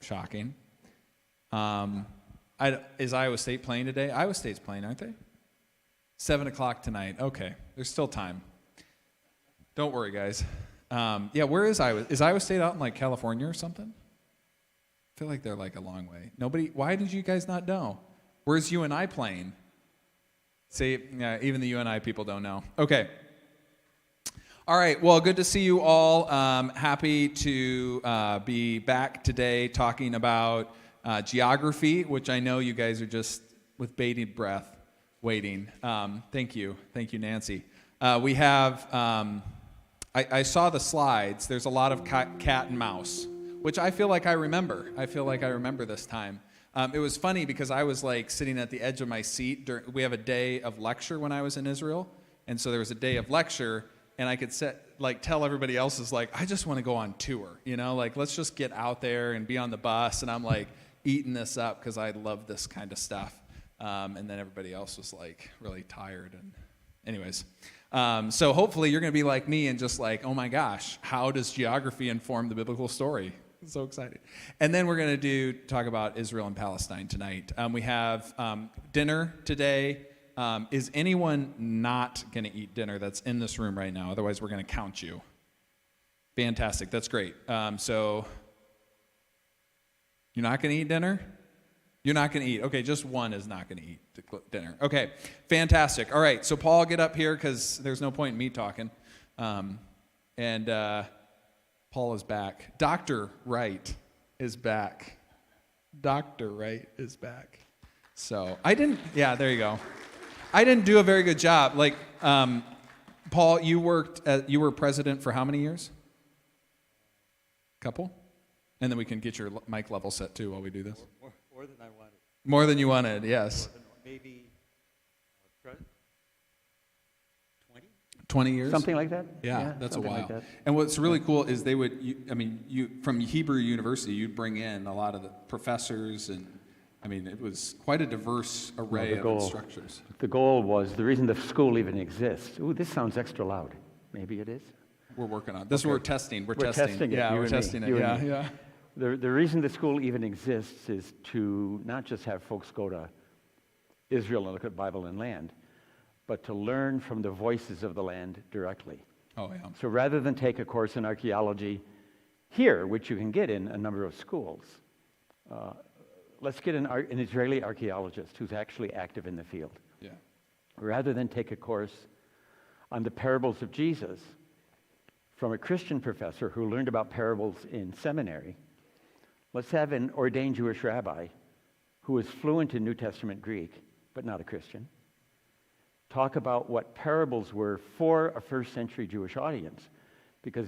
Shocking. Is Iowa State playing today? Iowa State's playing, aren't they? 7 o'clock tonight. Okay, there's still time. Don't worry, guys. Where is Iowa? Is Iowa State out in like California or something? I feel like they're like a long way. Nobody. Why did you guys not know? Where's UNI playing? See, even the UNI people don't know. Okay. All right. Well, good to see you all. Happy to be back today talking about geography, which I know you guys are just with bated breath waiting. Thank you, Nancy. We have. I saw the slides. There's a lot of cat and mouse, which I feel like I remember. This time. It was funny because I was like sitting at the edge of my seat. We have a day of lecture when I was in Israel, and so there was a day of lecture, and I could tell everybody else is like, I just want to go on tour, like let's just get out there and be on the bus, and I'm like eating this up because I love this kind of stuff, and then everybody else was like really tired, and anyways. So hopefully you're going to be like me and just like, oh my gosh, how does geography inform the biblical story? I'm so excited. And then we're going to talk about Israel and Palestine tonight. We have dinner today. Is anyone not going to eat dinner that's in this room right now? Otherwise, we're going to count you. Fantastic. That's great. So you're not going to eat dinner? You're not going to eat. Okay, just one is not going to eat dinner. Okay, fantastic. All right, so Paul, get up here because there's no point in me talking. Paul is back. Dr. Wright is back. Dr. Wright is back. So there you go. I didn't do a very good job. Like, Paul, you were president for how many years? Couple? And then we can get your mic level set too while we do this. More than I wanted. More than you wanted, yes. Maybe 20 years? Something like that? Yeah, that's a while. Like and what's really cool is from Hebrew University, you'd bring in a lot of the professors, and it was quite a diverse array of instructors. The goal was, the reason the school even exists. Ooh, this sounds extra loud. Maybe it is? We're working on it. This is what we're testing. We're testing it. Yeah, we're testing it. Yeah. The reason the school even exists is to not just have folks go to Israel and look at Bible and land, but to learn from the voices of the land directly. Oh, yeah. So rather than take a course in archaeology here, which you can get in a number of schools, let's get an Israeli archaeologist who's actually active in the field. Yeah. Rather than take a course on the parables of Jesus from a Christian professor who learned about parables in seminary, let's have an ordained Jewish rabbi who is fluent in New Testament Greek, but not a Christian, talk about what parables were for a first century Jewish audience, because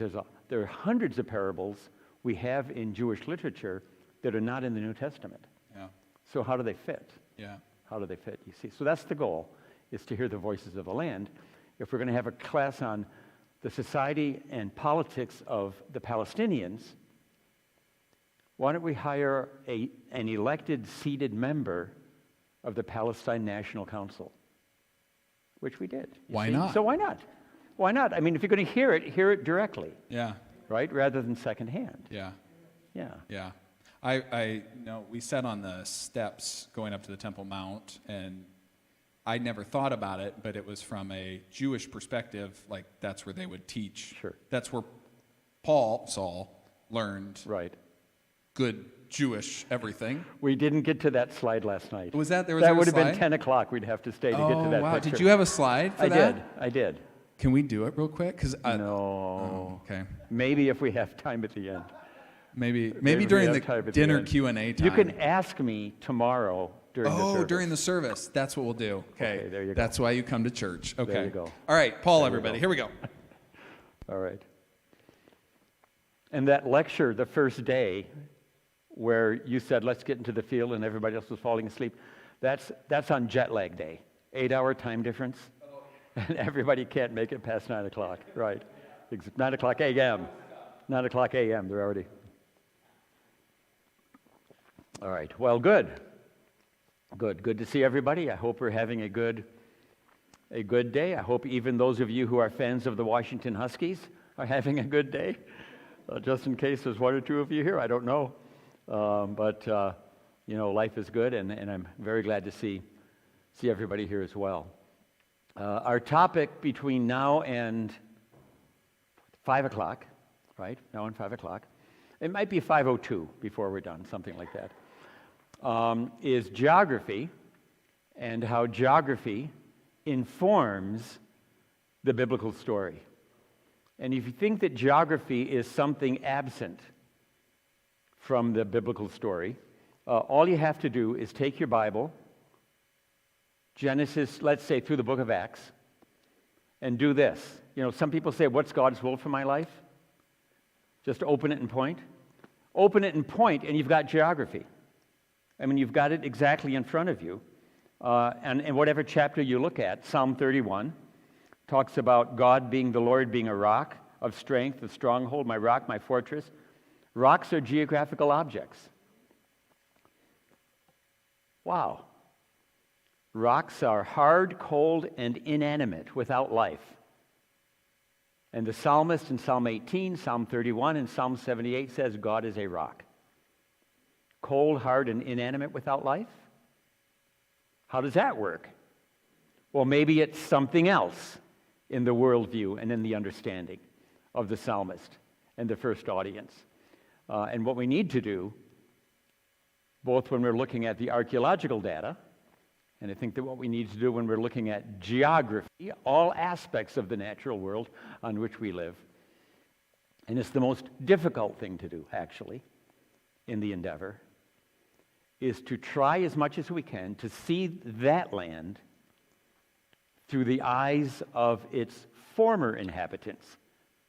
there are hundreds of parables we have in Jewish literature that are not in the New Testament. Yeah. So how do they fit? Yeah. How do they fit, you see? So that's the goal, is to hear the voices of the land. If we're going to have a class on the society and politics of the Palestinians, why don't we hire an elected, seated member of the Palestine National Council? Which we did. Why not? So why not? Why not? If you're going to hear it directly. Yeah. Right? Rather than secondhand. Yeah. Yeah. Yeah. I know we sat on the steps going up to the Temple Mount, and I never thought about it, but it was from a Jewish perspective, like that's where they would teach. Sure. That's where Saul, learned good Jewish everything. We didn't get to that slide last night. Was that, that would have been 10 o'clock. We'd have to stay to get to that wow. picture. Did you have a slide for that? I did. Can we do it real quick? No. Okay. Maybe if we have time at the end. Maybe during the dinner Q&A time. You can ask me tomorrow during the service. During the service. That's what we'll do. Okay, there you go. That's why you come to church. Okay. There you go. All right, Paul, everybody. Here we go. All right. And that lecture, the first day, where you said, let's get into the field, and everybody else was falling asleep, that's on jet lag day. 8-hour time difference. And everybody can't make it past 9 o'clock. Right. 9 o'clock a.m. 9 o'clock a.m. They're already... All right. Well, good. Good to see everybody. I hope we're having a good day. I hope even those of you who are fans of the Washington Huskies are having a good day. Just in case there's one or two of you here, I don't know. but life is good, and I'm very glad to see everybody here as well. Our topic between now and 5 o'clock, right? Now and 5 o'clock. It might be 5:02 before we're done, something like that. Is geography and how geography informs the biblical story. And if you think that geography is something absent from the biblical story, all you have to do is take your Bible, Genesis, let's say through the book of Acts, and do this. Some people say, what's God's will for my life? Just open it and point. Open it and point, and you've got geography. You've got it exactly in front of you. And in whatever chapter you look at, Psalm 31 talks about God being the Lord, being a rock of strength, a stronghold, my rock, my fortress. Rocks are geographical objects. Wow. Rocks are hard, cold, and inanimate, without life. And the psalmist in Psalm 18, Psalm 31, and Psalm 78 says God is a rock. Cold, hard, and inanimate without life? How does that work? Well, maybe it's something else in the worldview and in the understanding of the psalmist and the first audience. And what we need to do, both when we're looking at the archaeological data, and I think that what we need to do when we're looking at geography, all aspects of the natural world on which we live, and it's the most difficult thing to do, actually, in the endeavor, is to try as much as we can to see that land through the eyes of its former inhabitants.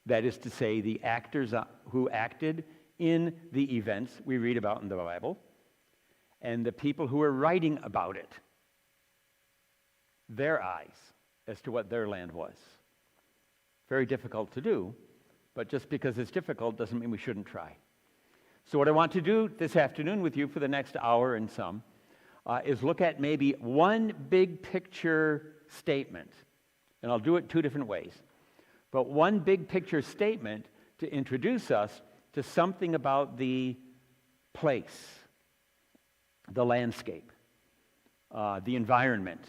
That is to say, the actors who acted in the events we read about in the Bible, and the people who are writing about it, their eyes as to what their land was. Very difficult to do, but just because it's difficult doesn't mean we shouldn't try. So what I want to do this afternoon with you for the next hour and some is look at maybe one big picture statement. And I'll do it two different ways. But one big picture statement to introduce us to something about the place, the landscape, the environment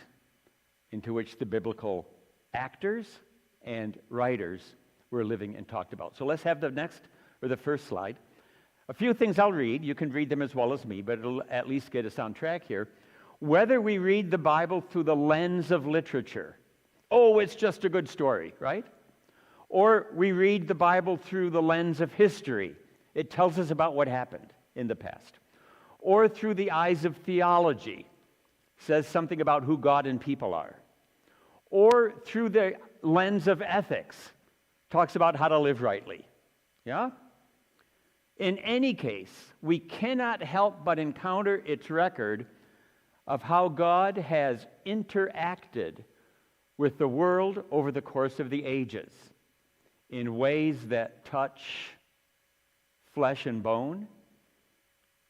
into which the biblical actors and writers were living and talked about. So let's have the first slide. A few things I'll read. You can read them as well as me, but it'll at least get us on track here. Whether we read the Bible through the lens of literature, it's just a good story, right? Or we read the Bible through the lens of history. It tells us about what happened in the past. Or through the eyes of theology, says something about who God and people are. Or through the lens of ethics, talks about how to live rightly. Yeah? In any case, we cannot help but encounter its record of how God has interacted with the world over the course of the ages in ways that touch flesh and bone,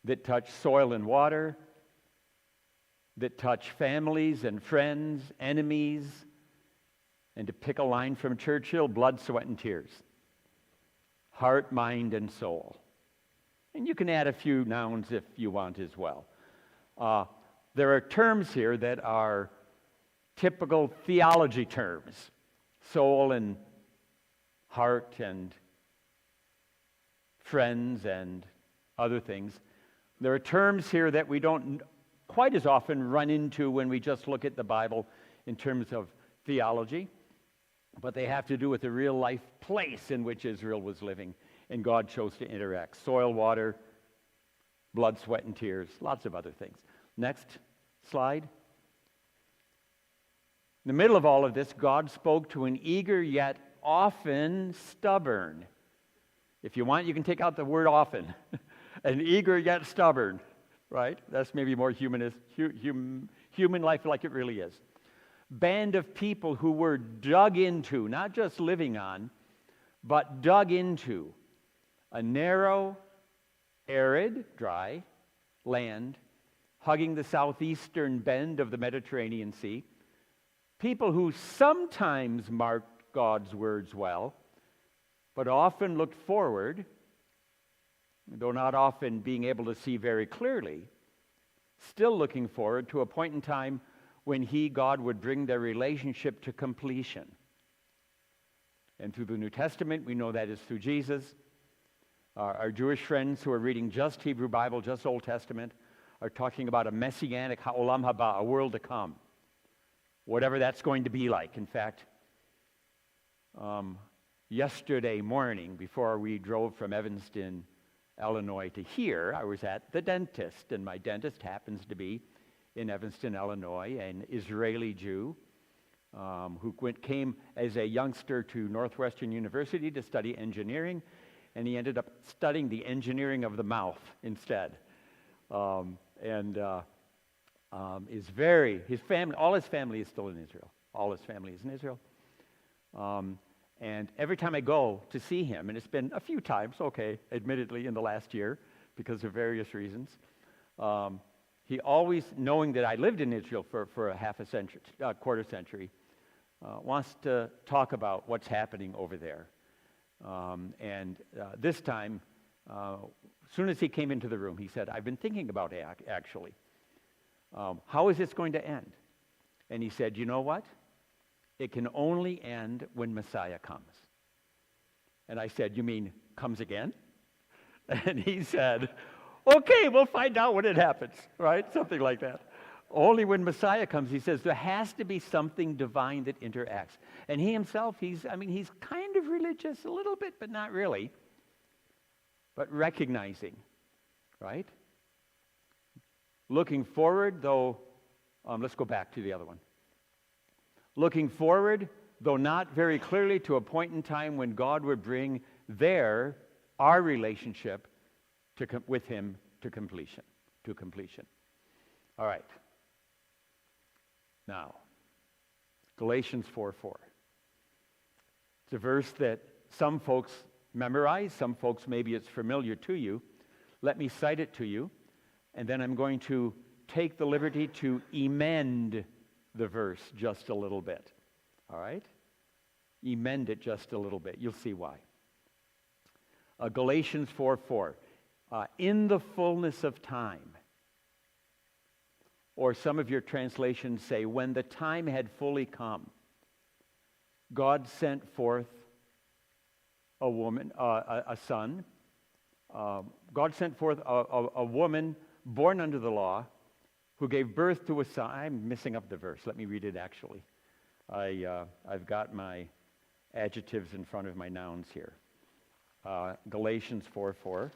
that touch soil and water, that touch families and friends, enemies, and to pick a line from Churchill, blood, sweat, and tears. Heart, mind, and soul. And you can add a few nouns if you want as well. There are terms here that are typical theology terms. Soul and heart and friends and other things. There are terms here that we don't quite as often run into when we just look at the Bible in terms of theology, but they have to do with the real life place in which Israel was living, and God chose to interact. Soil, water, blood, sweat, and tears, lots of other things. Next slide. In the middle of all of this, God spoke to an eager yet often stubborn. If you want, you can take out the word often. An eager yet stubborn, right? That's maybe more human life like it really is. Band of people who were dug into, not just living on, but dug into a narrow, arid, dry land hugging the southeastern bend of the Mediterranean Sea. People who sometimes marked God's words well, but often looked forward though not often being able to see very clearly, still looking forward to a point in time when God would bring their relationship to completion. And through the New Testament, we know that is through Jesus. Our Jewish friends who are reading just Hebrew Bible, just Old Testament, are talking about a messianic ha'olam haba, a world to come. Whatever that's going to be like. In fact, yesterday morning, before we drove from Evanston, Illinois to here, I was at the dentist, and my dentist happens to be in Evanston, Illinois, an Israeli Jew who came as a youngster to Northwestern University to study engineering, and he ended up studying the engineering of the mouth instead. All his family is still in Israel. All his family is in Israel. And every time I go to see him, and it's been a few times, admittedly in the last year, because of various reasons, he always, knowing that I lived in Israel for a quarter century, wants to talk about what's happening over there. This time, as soon as he came into the room, he said, "I've been thinking about it, actually. How is this going to end?" And he said, "You know what? It can only end when Messiah comes." And I said, "You mean comes again?" And he said, "Okay, we'll find out when it happens," right? Something like that. Only when Messiah comes, he says, there has to be something divine that interacts. And he himself, he's kind of religious a little bit, but not really. But recognizing, right? Looking forward, though, let's go back to the other one. Looking forward, though not very clearly, to a point in time when God would bring our relationship with him to completion. All right. Now, Galatians 4:4. It's a verse that some folks memorize, some folks maybe it's familiar to you. Let me cite it to you, and then I'm going to take the liberty to emend the verse just a little bit. All right? Emend it just a little bit. You'll see why. Galatians 4:4. In the fullness of time. Or some of your translations say, when the time had fully come, God sent forth a son. God sent forth a woman born under the law who gave birth to a son. I'm missing up the verse. Let me read it actually. I've got my adjectives in front of my nouns here. Galatians 4:4.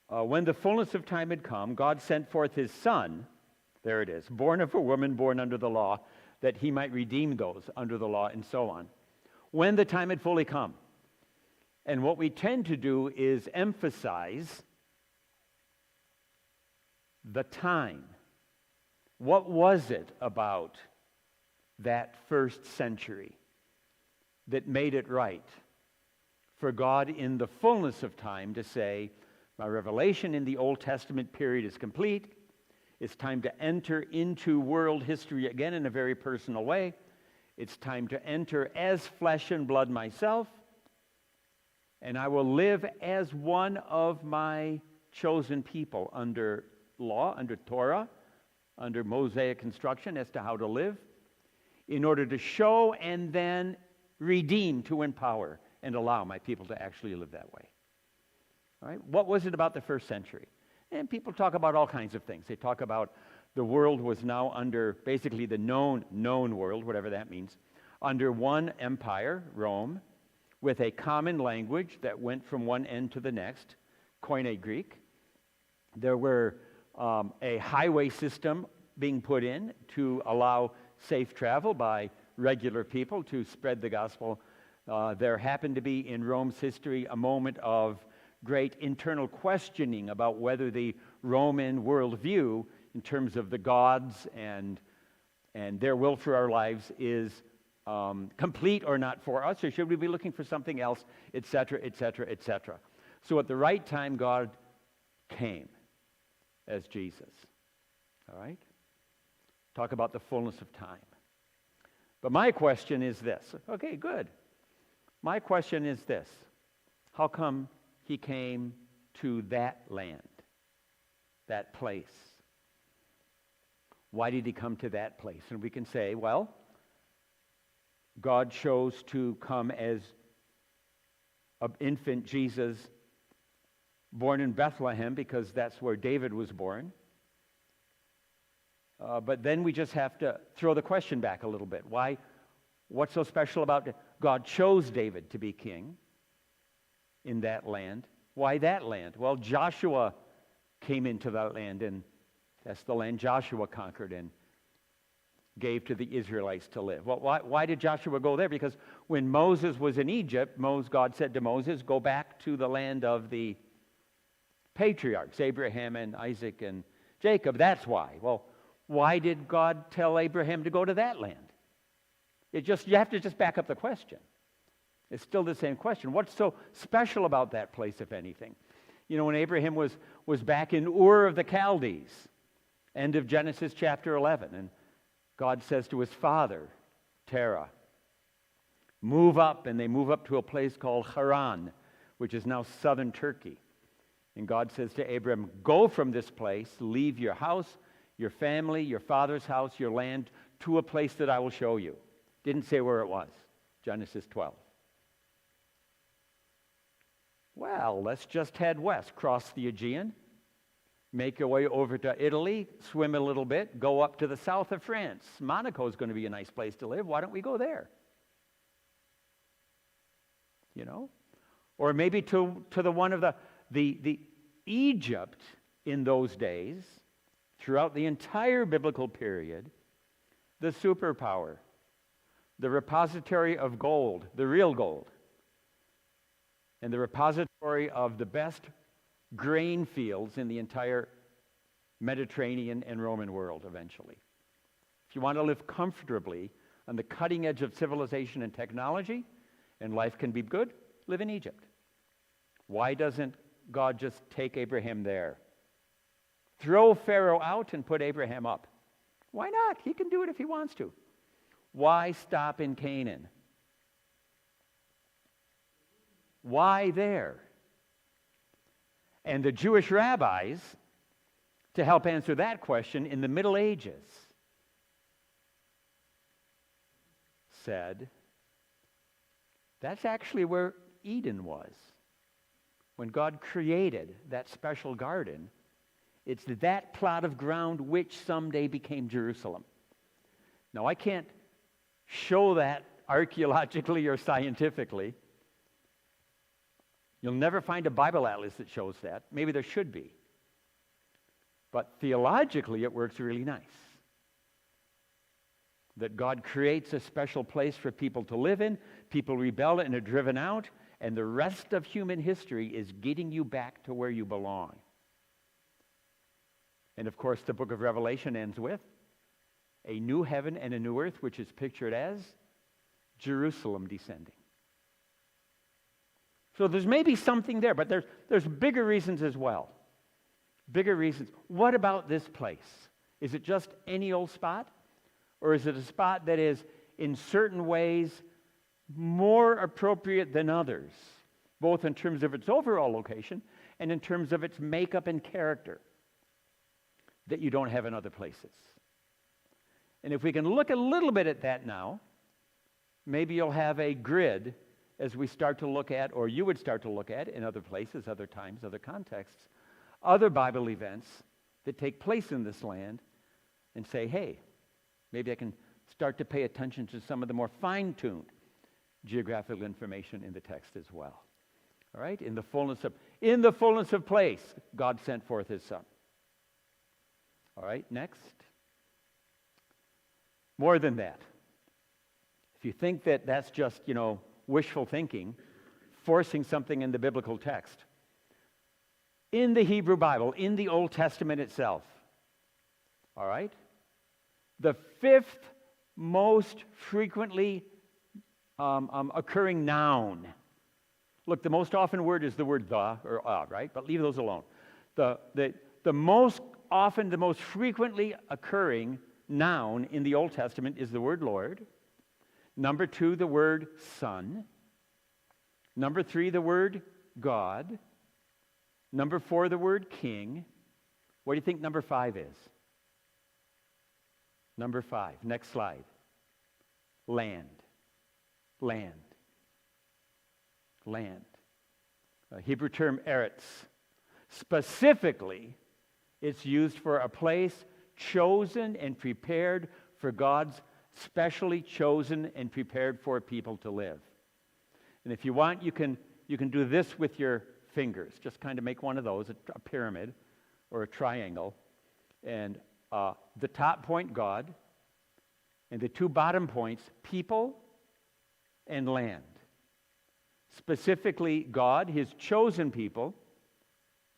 When the fullness of time had come, God sent forth his son, there it is, born of a woman, born under the law, that he might redeem those under the law, and so on. When the time had fully come. And what we tend to do is emphasize the time. What was it about that first century that made it right for God in the fullness of time to say, my revelation in the Old Testament period is complete. It's time to enter into world history again in a very personal way. It's time to enter as flesh and blood myself, and I will live as one of my chosen people under law, under Torah, under Mosaic instruction as to how to live, in order to show and then redeem, to empower, and allow my people to actually live that way. All right? What was it about the first century? And people talk about all kinds of things. They talk about the world was now under, basically the known world, whatever that means, under one empire, Rome, with a common language that went from one end to the next, Koine Greek. There were a highway system being put in to allow safe travel by regular people to spread the gospel. There happened to be in Rome's history a moment of great internal questioning about whether the Roman worldview, in terms of the gods and their will for our lives, is complete or not for us, or should we be looking for something else, etc., etc., etc. So at the right time, God came as Jesus. All right? Talk about the fullness of time. But my question is this. Okay, good. My question is this. How come he came to that land, that place? Why did he come to that place? And we can say, well, God chose to come as an infant Jesus born in Bethlehem because that's where David was born. But then we just have to throw the question back a little bit. Why? What's so special about God chose David to be king in that land? Why that land? Well, Joshua came into that land, and that's the land Joshua conquered and gave to the Israelites to live. Well, why did Joshua go there? Because when Moses was in Egypt, God said to Moses, go back to the land of the patriarchs, Abraham and Isaac and Jacob. That's why. Well, why did God tell Abraham to go to that land? You have to just back up the question. It's still the same question. What's so special about that place, if anything? You know, when Abraham was back in Ur of the Chaldees, end of Genesis chapter 11, and God says to his father, Terah, move up, and they move up to a place called Haran, which is now southern Turkey. And God says to Abram, go from this place, leave your house, your family, your father's house, your land, to a place that I will show you. Didn't say where it was. Genesis 12. Well, let's just head west, cross the Aegean, make your way over to Italy, swim a little bit, go up to the south of France. Monaco is going to be a nice place to live. Why don't we go there? You know? Or maybe to the one of the Egypt in those days, throughout the entire biblical period, the superpower, the repository of gold, the real gold, and the repository of the best grain fields in the entire Mediterranean and Roman world eventually. If you want to live comfortably on the cutting edge of civilization and technology, and life can be good, live in Egypt. Why doesn't God just take Abraham there? Throw Pharaoh out and put Abraham up. Why not? He can do it if he wants to. Why stop in Canaan? Why there? And the Jewish rabbis, to help answer that question in the Middle Ages, said, that's actually where Eden was. When God created that special garden, it's that plot of ground which someday became Jerusalem. Now, I can't show that archaeologically or scientifically. You'll never find a Bible atlas that shows that. Maybe there should be. But theologically, it works really nice. That God creates a special place for people to live in, people rebel and are driven out, and the rest of human history is getting you back to where you belong. And of course, the book of Revelation ends with a new heaven and a new earth, which is pictured as Jerusalem descending. So there's maybe something there, but there's bigger reasons as well. Bigger reasons. What about this place? Is it just any old spot? Or is it a spot that is, in certain ways, more appropriate than others, both in terms of its overall location and in terms of its makeup and character, that you don't have in other places? And if we can look a little bit at that now, maybe you'll have a grid as we start to look at, or you would start to look at in other places, other times, other contexts, other Bible events that take place in this land, and say, hey, maybe I can start to pay attention to some of the more fine-tuned geographical information in the text as well. All right? In the fullness of place, God sent forth his Son. All right, next. More than that. If you think that that's just, wishful thinking, forcing something in the biblical text, in the Hebrew Bible, in the Old Testament itself, all right, the fifth most frequently occurring noun. Look, the most often word is the word the or right? But leave those alone. The most often, the most frequently occurring noun in the Old Testament is the word Lord. Number 2, the word Son. Number 3, the word God. Number 4, the word King. What do you think number 5 is? Number 5, next slide. Land. Land. Land. Hebrew term eretz. Specifically, it's used for a place chosen and prepared for God's specially chosen and prepared for people to live. And if you want, you can do this with your fingers. Just kind of make one of those, a pyramid or a triangle. And the top point, God, and the 2 bottom points, people and land. Specifically, God, his chosen people,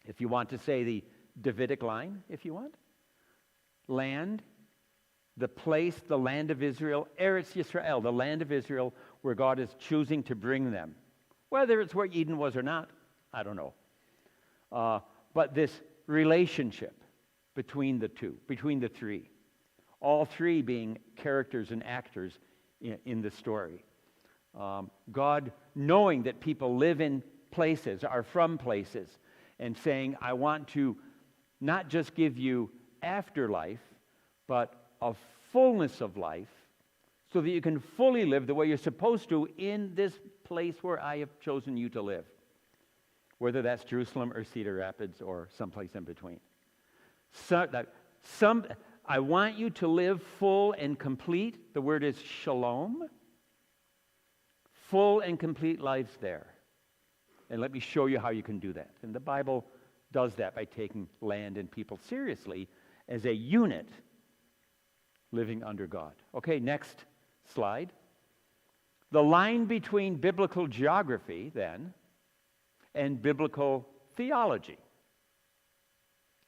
if you want to say the Davidic line, if you want. Land, the place, the land of Israel, Eretz Yisrael, the land of Israel, where God is choosing to bring them. Whether it's where Eden was or not, I don't know. But this relationship between the two, between the 3, all 3 being characters and actors in the story. God knowing that people live in places, are from places, and saying, I want to not just give you afterlife, but a fullness of life, so that you can fully live the way you're supposed to in this place where I have chosen you to live. Whether that's Jerusalem or Cedar Rapids or someplace in between. I want you to live full and complete. The word is shalom. Full and complete lives there. And let me show you how you can do that. And the Bible does that by taking land and people seriously as a unit living under God. Okay, next slide. The line between biblical geography, then, and biblical theology.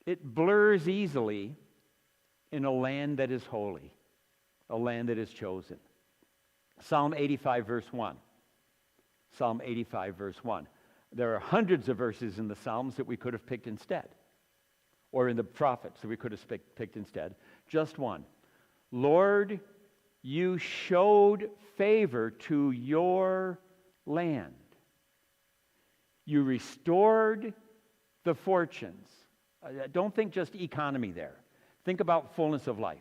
It blurs easily in a land that is holy, a land that is chosen. Psalm 85, verse 1. Psalm 85, verse 1. There are hundreds of verses in the Psalms that we could have picked instead, or in the prophets that we could have picked instead. Just one. Lord, you showed favor to your land. You restored the fortunes. Don't think just economy there. Think about fullness of life.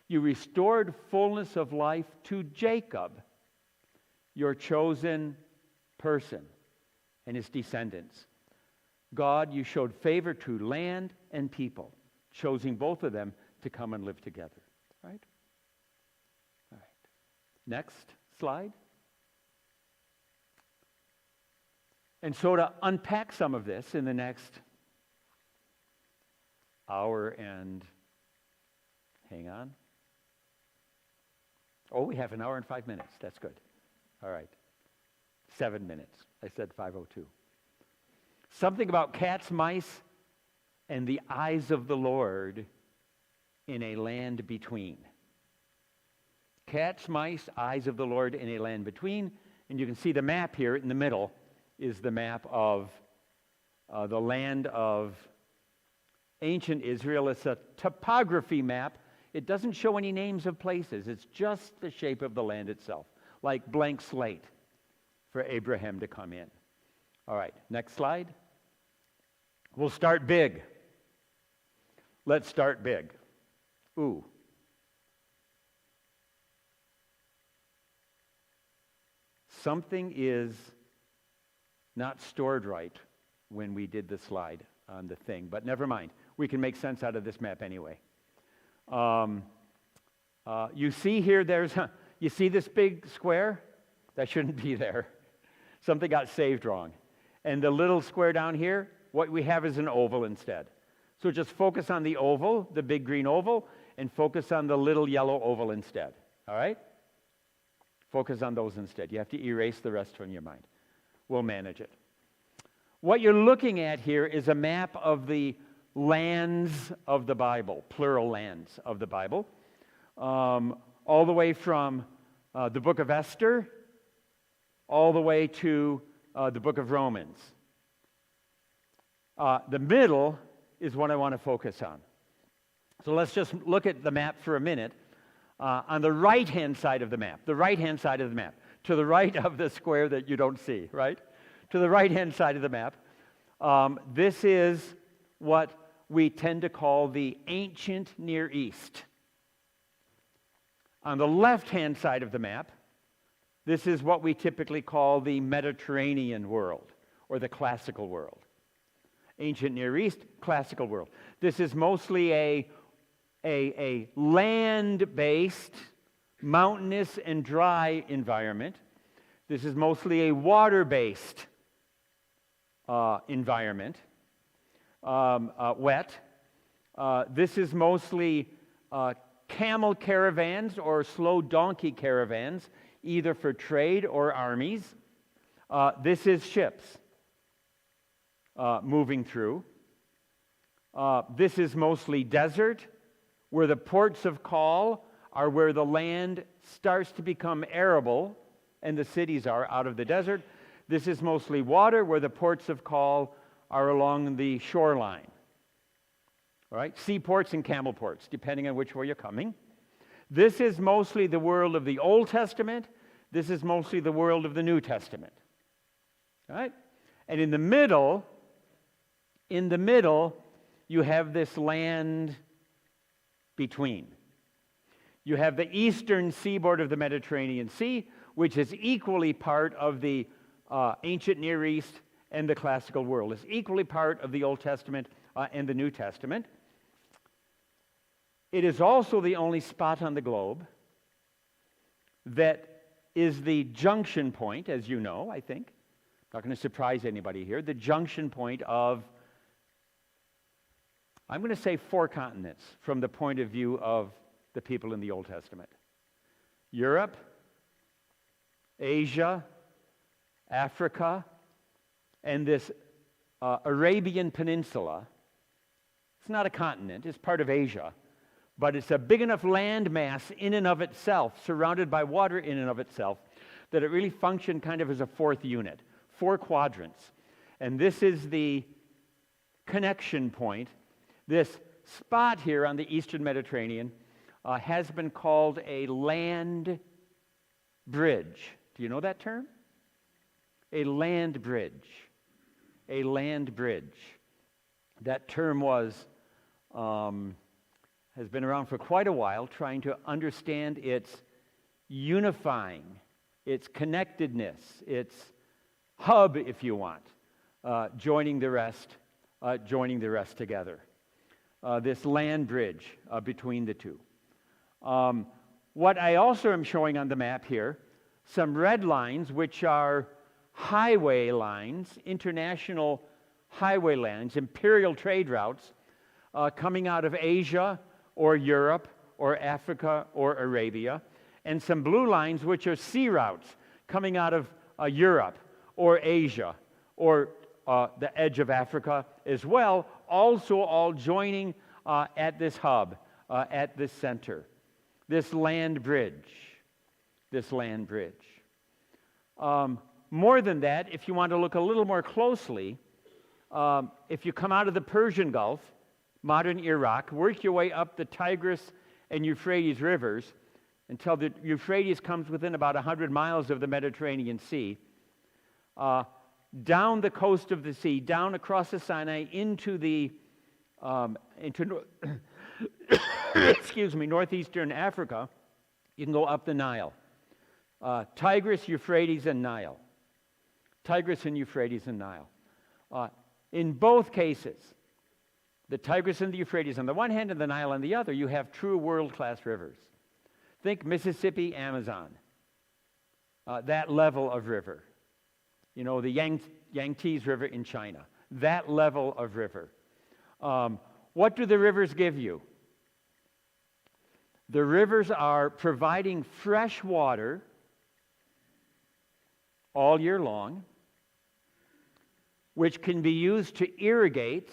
You restored fullness of life to Jacob, your chosen person, and his descendants. God, you showed favor to land and people, choosing both of them to come and live together. Right? All right. Next slide. And so to unpack some of this in the next hour and, hang on. Oh, we have an hour and 5 minutes. That's good. All right. 7 minutes. I said 5:02. Something about cats, mice, and the eyes of the Lord in a land between. Cats, mice, eyes of the Lord in a land between. And you can see the map here in the middle is the map of the land of ancient Israel. It's a topography map. It doesn't show any names of places. It's just the shape of the land itself, like blank slate for Abraham to come in. All right, next slide. We'll start big. Let's start big. Ooh. Something is not stored right when we did the slide on the thing, but never mind. We can make sense out of this map anyway. You see here, you see this big square? That shouldn't be there. Something got saved wrong. And the little square down here, what we have is an oval instead. So just focus on the oval, the big green oval, and focus on the little yellow oval instead. All right? Focus on those instead. You have to erase the rest from your mind. We'll manage it. What you're looking at here is a map of the lands of the Bible, plural lands of the Bible, all the way from the book of Esther all the way to the book of Romans. The middle is what I want to focus on. So let's just look at the map for a minute. on the right-hand side of the map, to the right of the square that you don't see, right? To the right-hand side of the map, this is what we tend to call the ancient Near East. On the left-hand side of the map, this is what we typically call the Mediterranean world, or the classical world. Ancient Near East, classical world. This is mostly a land-based, mountainous and dry environment. This is mostly a water-based environment, wet. This is mostly camel caravans or slow donkey caravans, either for trade or armies. This is ships moving through. This is mostly desert, where the ports of call are where the land starts to become arable and the cities are out of the desert. This is mostly water, where the ports of call are along the shoreline. All right, seaports and camel ports, depending on which way you're coming. This is mostly the world of the Old Testament. This is mostly the world of the New Testament. All right? And in the middle, you have this land between. You have the eastern seaboard of the Mediterranean Sea, which is equally part of the ancient Near East and the classical world. It's equally part of the Old Testament and the New Testament. It is also the only spot on the globe that is the junction point, as you know, I think. Not going to surprise anybody here. The junction point of, I'm going to say 4 continents from the point of view of the people in the Old Testament. Europe, Asia, Africa, and this Arabian Peninsula. It's not a continent, it's part of Asia, but it's a big enough land mass in and of itself, surrounded by water in and of itself, that it really functioned kind of as a 4th unit, 4 quadrants. And this is the connection point. This spot here on the eastern Mediterranean has been called a land bridge. Do you know that term? A land bridge. A land bridge. That term has been around for quite a while, trying to understand its unifying, its connectedness, its hub, if you want, joining the rest together. This land bridge between the two. What I also am showing on the map here, some red lines, which are highway lines, international highway lines, imperial trade routes coming out of Asia or Europe or Africa or Arabia, and some blue lines, which are sea routes coming out of Europe or Asia or the edge of Africa as well, also all joining at this hub, at this center, this land bridge. More than that, if you want to look a little more closely, if you come out of the Persian Gulf, modern Iraq, work your way up the Tigris and Euphrates rivers until the Euphrates comes within about 100 miles of the Mediterranean Sea, down the coast of the sea, down across the Sinai into northeastern Africa, you can go up the Nile. Tigris, Euphrates, and Nile. Tigris and Euphrates and Nile. In both cases, the Tigris and the Euphrates on the one hand and the Nile on the other, you have true world-class rivers. Think Mississippi, Amazon, that level of river. You know, the Yangtze River in China, that level of river. What do the rivers give you? The rivers are providing fresh water all year long, which can be used to irrigate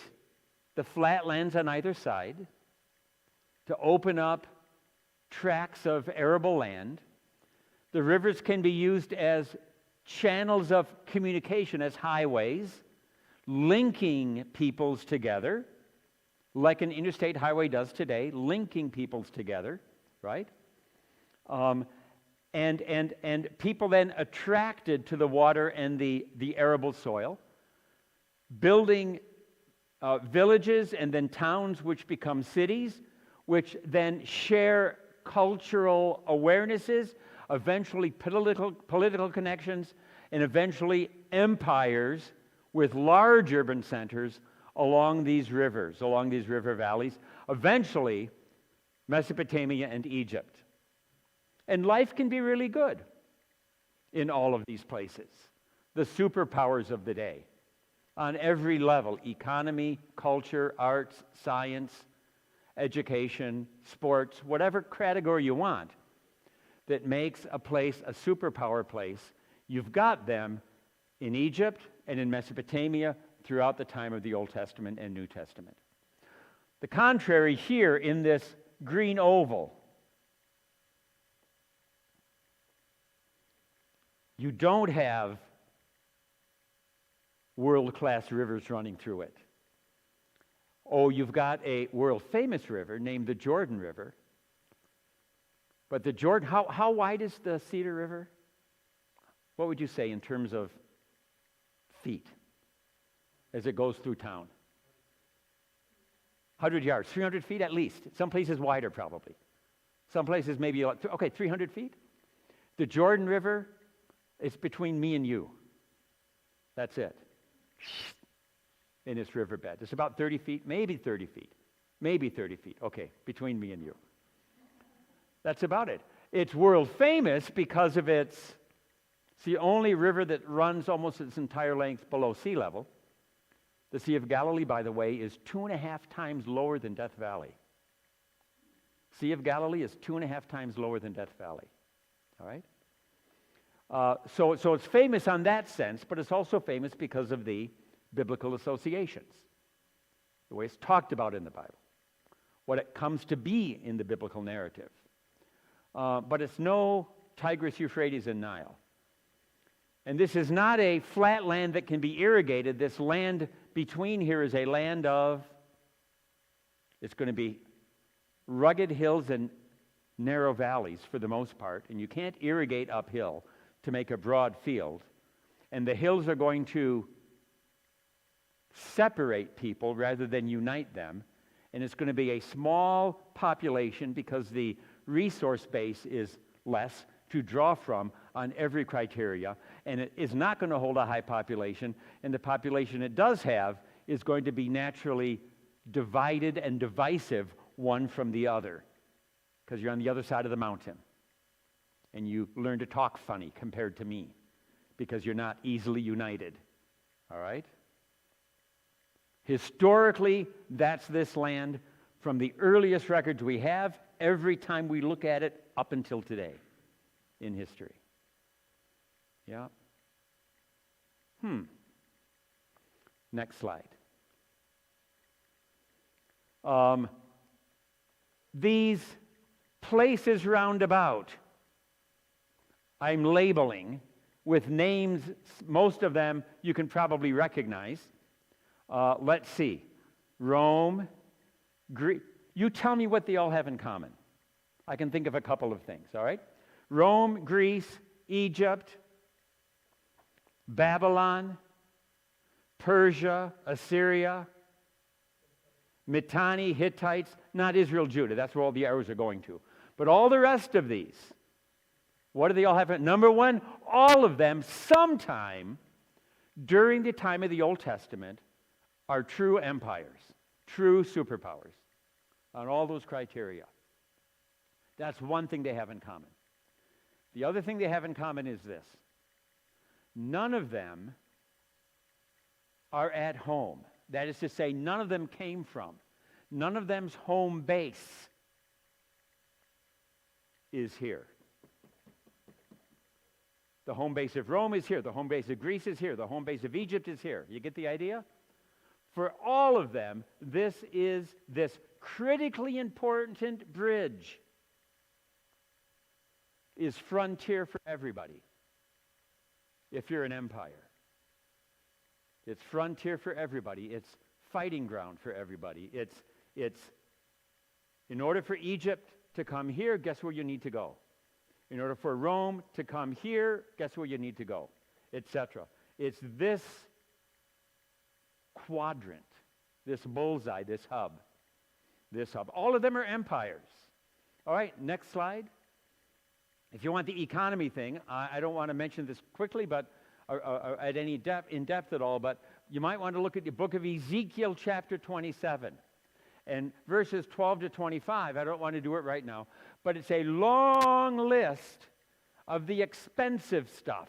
the flatlands on either side, to open up tracts of arable land. The rivers can be used as channels of communication, as highways, linking peoples together, like an interstate highway does today, linking peoples together, right? And people then attracted to the water and the arable soil, building villages and then towns which become cities, which then share cultural awarenesses, eventually political connections, and eventually empires with large urban centers along these rivers, along these river valleys, eventually Mesopotamia and Egypt. And life can be really good in all of these places. The superpowers of the day, on every level: economy, culture, arts, science, education, sports, whatever category you want that makes a place a superpower place, you've got them in Egypt and in Mesopotamia throughout the time of the Old Testament and New Testament. The contrary here in this green oval, you don't have world-class rivers running through it. Oh, you've got a world-famous river named the Jordan River. But the Jordan, how wide is the Cedar River? What would you say in terms of feet as it goes through town? 100 yards, 300 feet at least. Some places wider probably. Some places maybe, okay, 300 feet. The Jordan River, it's between me and you. That's it. In this riverbed. It's about 30 feet, maybe 30 feet. Maybe 30 feet. Okay, between me and you. That's about it. It's world famous because of it's the only river that runs almost its entire length below sea level. The Sea of Galilee, by the way, is 2.5 times lower than Death Valley. Sea of Galilee is 2.5 times lower than Death Valley. All right? So it's famous on that sense, but it's also famous because of the biblical associations, the way it's talked about in the Bible, what it comes to be in the biblical narrative. But it's no Tigris, Euphrates, and Nile. And this is not a flat land that can be irrigated. This land between here is a land of, it's going to be rugged hills and narrow valleys for the most part, and you can't irrigate uphill to make a broad field. And the hills are going to separate people rather than unite them. And it's going to be a small population because the resource base is less to draw from on every criteria. And it is not going to hold a high population. And the population it does have is going to be naturally divided and divisive one from the other because you're on the other side of the mountain. And you learn to talk funny compared to me because you're not easily united. All right? Historically, that's this land from the earliest records we have, every time we look at it up until today in history. Yeah? Next slide. These places round about, I'm labeling with names, most of them you can probably recognize. Let's see. Rome, Greece. You tell me what they all have in common. I can think of a couple of things, all right? Rome, Greece, Egypt, Babylon, Persia, Assyria, Mitanni, Hittites, not Israel, Judah. That's where all the arrows are going to. But all the rest of these, what do they all have? Number one, all of them sometime during the time of the Old Testament are true empires, true superpowers on all those criteria. That's one thing they have in common. The other thing they have in common is this. None of them are at home. That is to say, none of them came from. None of them's home base is here. The home base of Rome is here. The home base of Greece is here. The home base of Egypt is here. You get the idea? For all of them, this is this critically important bridge is frontier for everybody. If you're an empire, it's frontier for everybody. It's fighting ground for everybody. It's in order for Egypt to come here, guess where you need to go? In order for Rome to come here, guess where you need to go, etc. It's this quadrant, this bullseye, this hub. All of them are empires. All right, next slide. If you want the economy thing, I don't want to mention this quickly, but or at any in depth at all, but you might want to look at the book of Ezekiel chapter 27 and verses 12 to 25. I don't want to do it right now, but it's a long list of the expensive stuff.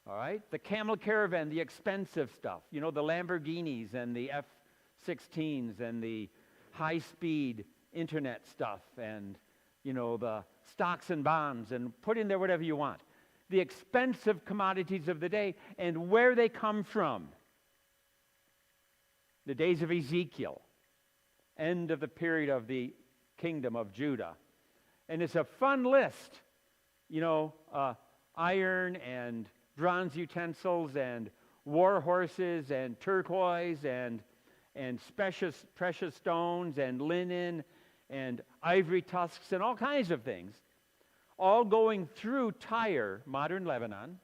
All right? The camel caravan, the expensive stuff. You know, the Lamborghinis and the F-16s and the high-speed internet stuff and, you know, the stocks and bonds, and put in there whatever you want. The expensive commodities of the day and where they come from. The days of Ezekiel, end of the period of the kingdom of Judah. And it's a fun list. You know, iron and bronze utensils and war horses and turquoise and precious stones and linen and ivory tusks and all kinds of things, all going through Tyre, modern Lebanon.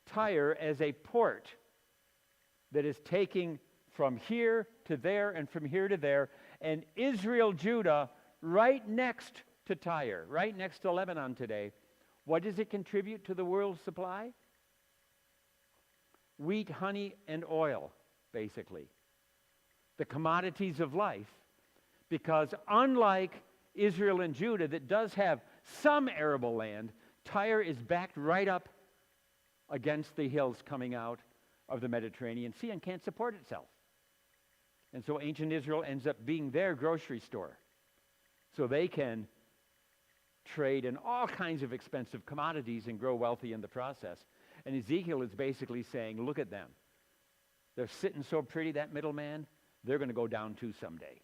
Tyre as a port that is taking from here to there and from here to there, and Israel, Judah, right next to Tyre, right next to Lebanon today. What does it contribute to the world's supply? Wheat, honey, and oil, basically. The commodities of life. Because unlike Israel and Judah, that does have some arable land, Tyre is backed right up against the hills coming out of the Mediterranean Sea and can't support itself. And so ancient Israel ends up being their grocery store. So they can trade in all kinds of expensive commodities and grow wealthy in the process. And Ezekiel is basically saying, look at them. They're sitting so pretty, that middleman, they're going to go down too someday.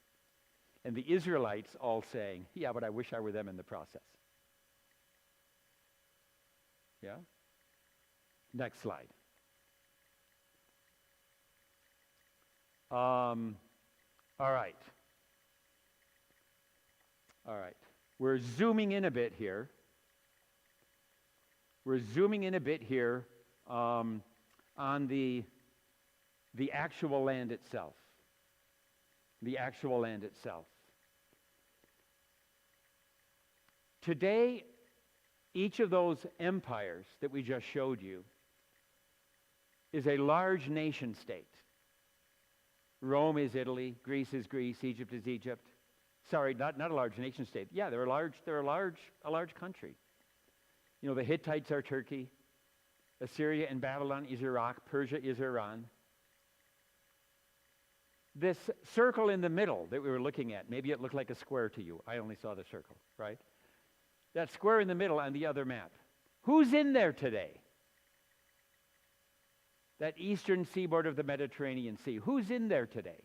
And the Israelites all saying, yeah, but I wish I were them in the process. Yeah? Next slide. All right. We're zooming in a bit here. On the actual land itself. Today, each of those empires that we just showed you is a large nation state. Rome is Italy, Greece is Greece, Egypt is Egypt. Sorry, not a large nation state. Yeah, they're a large country. You know, the Hittites are Turkey, Assyria and Babylon is Iraq, Persia is Iran. This circle in the middle that we were looking at, maybe it looked like a square to you. I only saw the circle, right? That square in the middle on the other map. Who's in there today? That eastern seaboard of the Mediterranean Sea. Who's in there today?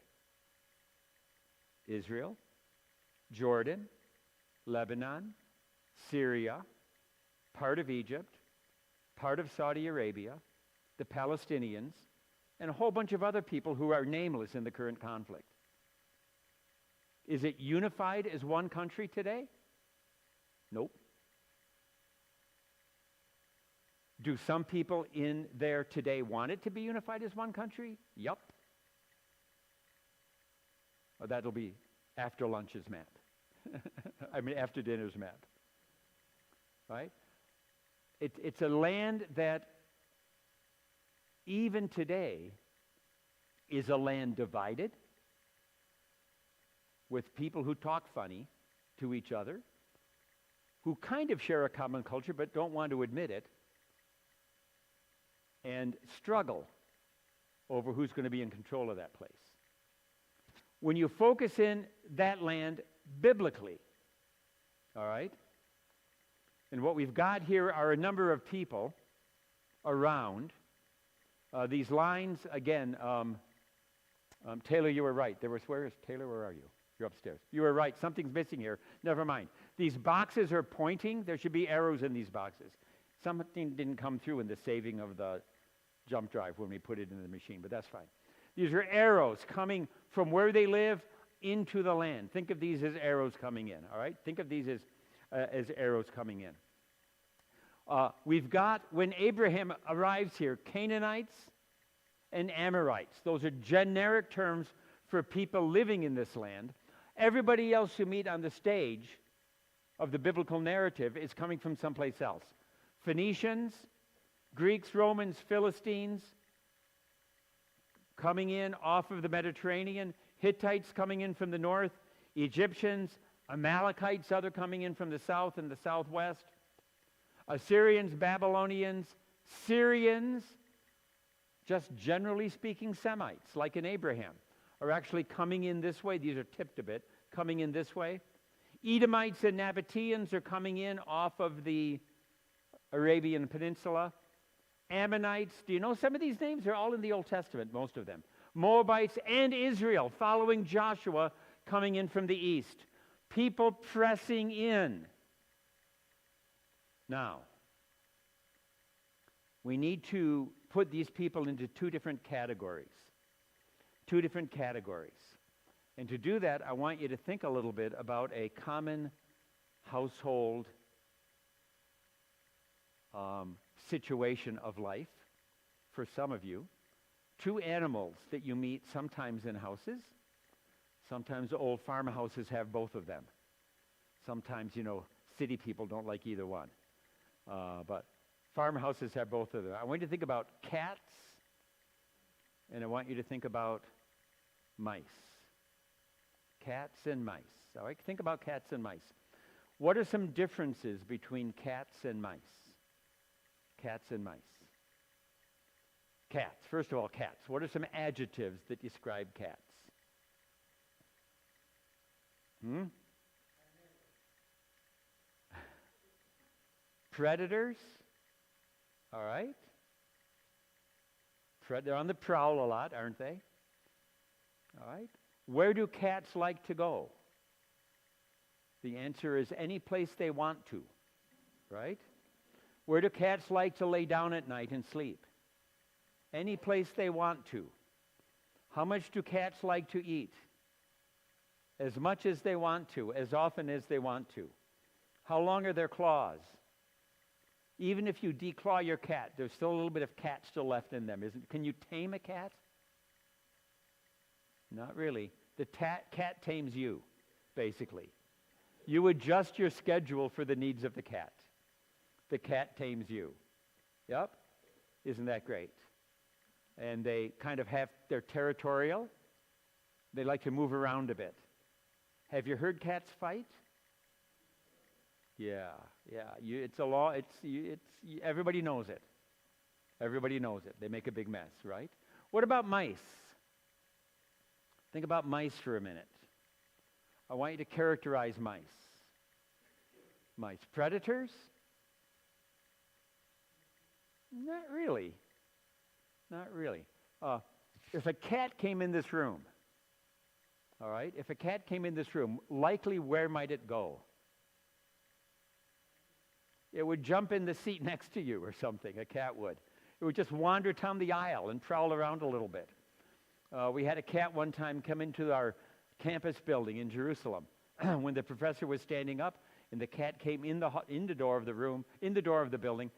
Israel, Jordan, Lebanon, Syria, part of Egypt, part of Saudi Arabia, the Palestinians, and a whole bunch of other people who are nameless in the current conflict. Is it unified as one country today? Nope. Do some people in there today want it to be unified as one country? Yup. Well, that'll be after lunch's map. After dinner's map. Right? It's a land that even today is a land divided with people who talk funny to each other, who kind of share a common culture but don't want to admit it, and struggle over who's going to be in control of that place. When you focus in that land biblically, all right, and what we've got here are a number of people around. These lines, again, Taylor, you were right. Where is Taylor? Where are you? You're upstairs. You were right. Something's missing here. Never mind. These boxes are pointing. There should be arrows in these boxes. Something didn't come through in the saving of the jump drive when we put it in the machine, but that's fine. These are arrows coming from where they live into the land. Think of these as arrows coming in, all right? Think of these as arrows coming in. We've got, when Abraham arrives here, Canaanites and Amorites. Those are generic terms for people living in this land. Everybody else you meet on the stage of the biblical narrative is coming from someplace else. Phoenicians, Greeks, Romans, Philistines, coming in off of the Mediterranean, Hittites coming in from the north, Egyptians, Amalekites, other coming in from the south and the southwest, Assyrians, Babylonians, Syrians, just generally speaking Semites, like in Abraham, are actually coming in this way. These are tipped a bit, coming in this way. Edomites and Nabateans are coming in off of the Arabian Peninsula. Ammonites, do you know some of these names? They're all in the Old Testament, most of them. Moabites and Israel, following Joshua, coming in from the east. People pressing in. Now, we need to put these people into two different categories. Two different categories. And to do that, I want you to think a little bit about a common household situation of life for some of you. Two animals that you meet sometimes in houses. Sometimes old farmhouses have both of them. Sometimes, city people don't like either one. But farmhouses have both of them. I want you to think about cats, and I want you to think about mice. Cats and mice. All right, think about cats and mice. What are some differences between cats and mice? Cats and mice. Cats. First of all, cats. What are some adjectives that describe cats? Predators. All right. They're on the prowl a lot, aren't they? All right. Where do cats like to go? The answer is any place they want to, right? Where do cats like to lay down at night and sleep? Any place they want to. How much do cats like to eat? As much as they want to, as often as they want to. How long are their claws? Even if you declaw your cat, there's still a little bit of cat still left in them. Can you tame a cat? Not really. The cat tames you, basically. You adjust your schedule for the needs of the cat. The cat tames you. Yep. Isn't that great? And they kind of they're territorial. They like to move around a bit. Have you heard cats fight? Yeah. It's a law. Everybody knows it. Everybody knows it. They make a big mess, right? What about mice? Think about mice for a minute. I want you to characterize mice. Mice. Predators? Not really. Not really. If a cat came in this room, all right, if a cat came in this room, likely where might it go? It would jump in the seat next to you or something, a cat would. It would just wander down the aisle and prowl around a little bit. We had a cat one time come into our campus building in Jerusalem when the professor was standing up, and the cat came in the door of the room, in the door of the building,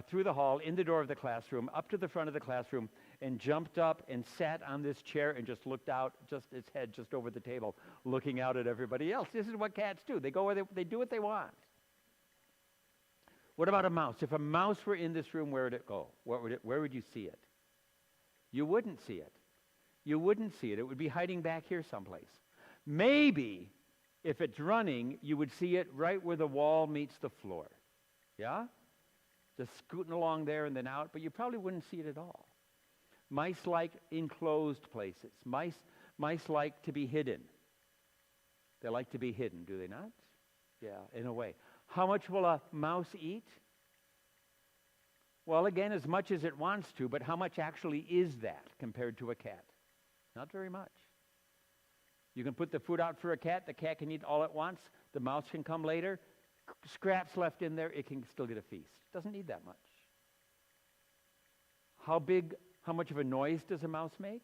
through the hall, in the door of the classroom, up to the front of the classroom, and jumped up and sat on this chair and just looked out, just its head just over the table, looking out at everybody else. This is what cats do. They go where they do what they want. What about a mouse? If a mouse were in this room, where would it go? Where would you see it? You wouldn't see it. You wouldn't see it. It would be hiding back here someplace. Maybe, if it's running, you would see it right where the wall meets the floor. Yeah? Just scooting along there and then out, but you probably wouldn't see it at all. Mice like enclosed places. Mice like to be hidden. They like to be hidden, do they not? Yeah, in a way. How much will a mouse eat? Well, again, as much as it wants to, but how much actually is that compared to a cat? Not very much. You can put the food out for a cat. The cat can eat all it wants. The mouse can come later. Scraps left in there, it can still get a feast. Doesn't need that much. How much of a noise does a mouse make?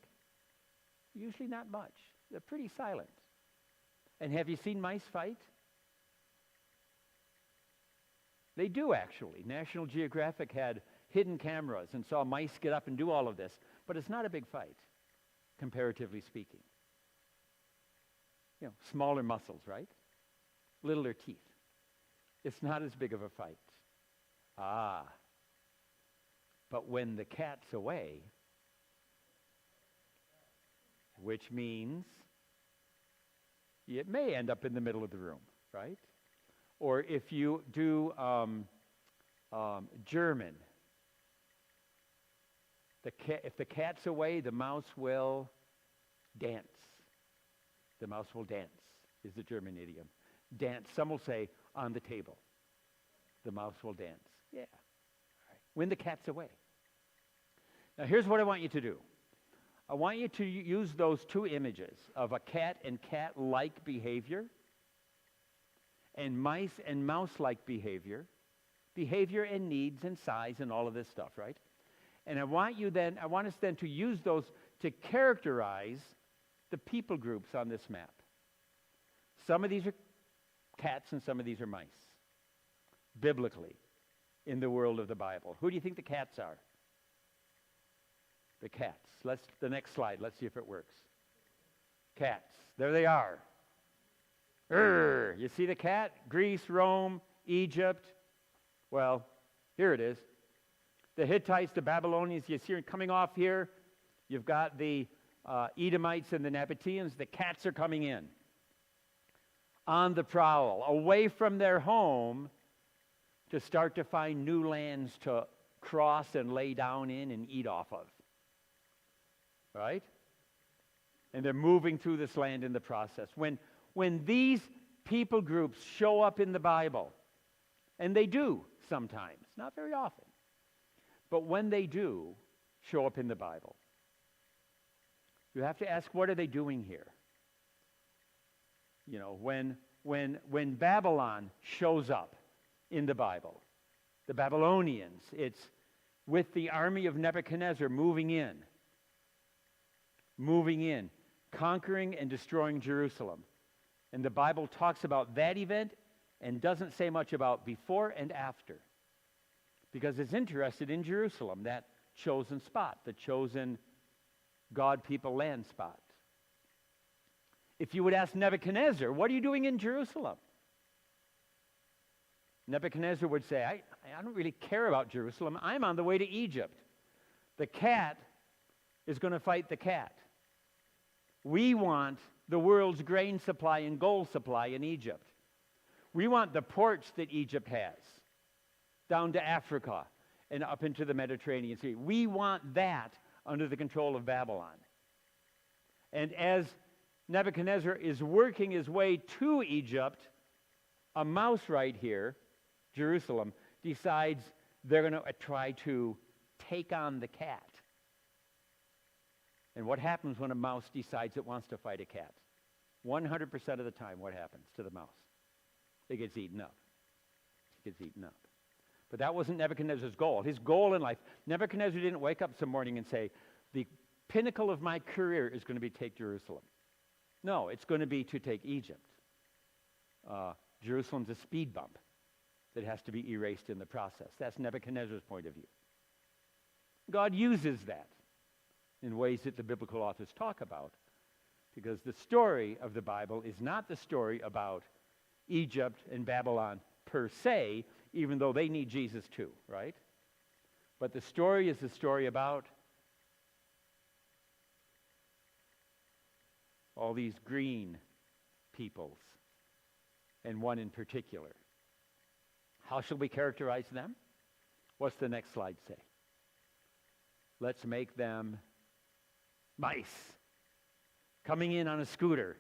Usually not much. They're pretty silent. And have you seen mice fight? They do, actually. National Geographic had hidden cameras and saw mice get up and do all of this. But it's not a big fight, comparatively speaking. You know, smaller muscles, right? Littler teeth. It's not as big of a fight. Ah. But when the cat's away, which means it may end up in the middle of the room, right? Or if you do German, if the cat's away, the mouse will dance. The mouse will dance, is the German idiom. Dance, some will say, on the table. The mouse will dance. Yeah. All right. When the cat's away. Now here's what I want you to do. I want you to use those two images of a cat and cat-like behavior and mice and mouse-like behavior and needs and size and all of this stuff, right? And I want us then to use those to characterize the people groups on this map. Some of these are cats and some of these are mice, biblically, in the world of the Bible. Who do you think the cats are? The cats. The next slide. Let's see if it works. Cats. There they are. You see the cat? Greece, Rome, Egypt. Well, here it is. The Hittites, the Babylonians, you see coming off here. You've got the Edomites and the Nabateans. The cats are coming in. On the prowl, away from their home to start to find new lands to cross and lay down in and eat off of. Right? And they're moving through this land in the process. When these people groups show up in the Bible, and they do sometimes, not very often, but when they do show up in the Bible, you have to ask, what are they doing here? You know, when Babylon shows up in the Bible, the Babylonians, it's with the army of Nebuchadnezzar moving in, conquering and destroying Jerusalem. And the Bible talks about that event and doesn't say much about before and after, because it's interested in Jerusalem, that chosen spot, the chosen God people land spot. If you would ask Nebuchadnezzar, what are you doing in Jerusalem? Nebuchadnezzar would say, I don't really care about Jerusalem. I'm on the way to Egypt. The cat is going to fight the cat. We want the world's grain supply and gold supply in Egypt. We want the ports that Egypt has down to Africa and up into the Mediterranean Sea. We want that under the control of Babylon. And as Nebuchadnezzar is working his way to Egypt, a mouse right here, Jerusalem, decides they're going to try to take on the cat. And what happens when a mouse decides it wants to fight a cat? 100% of the time, what happens to the mouse? It gets eaten up. It gets eaten up. But that wasn't Nebuchadnezzar's goal. His goal in life, Nebuchadnezzar didn't wake up some morning and say, the pinnacle of my career is going to be take Jerusalem. No, it's going to be to take Egypt. Jerusalem's a speed bump that has to be erased in the process. That's Nebuchadnezzar's point of view. God uses that in ways that the biblical authors talk about, because the story of the Bible is not the story about Egypt and Babylon per se, even though they need Jesus too, right? But the story is the story about all these green peoples, and one in particular. How shall we characterize them? What's the next slide say? Let's make them mice coming in on a scooter,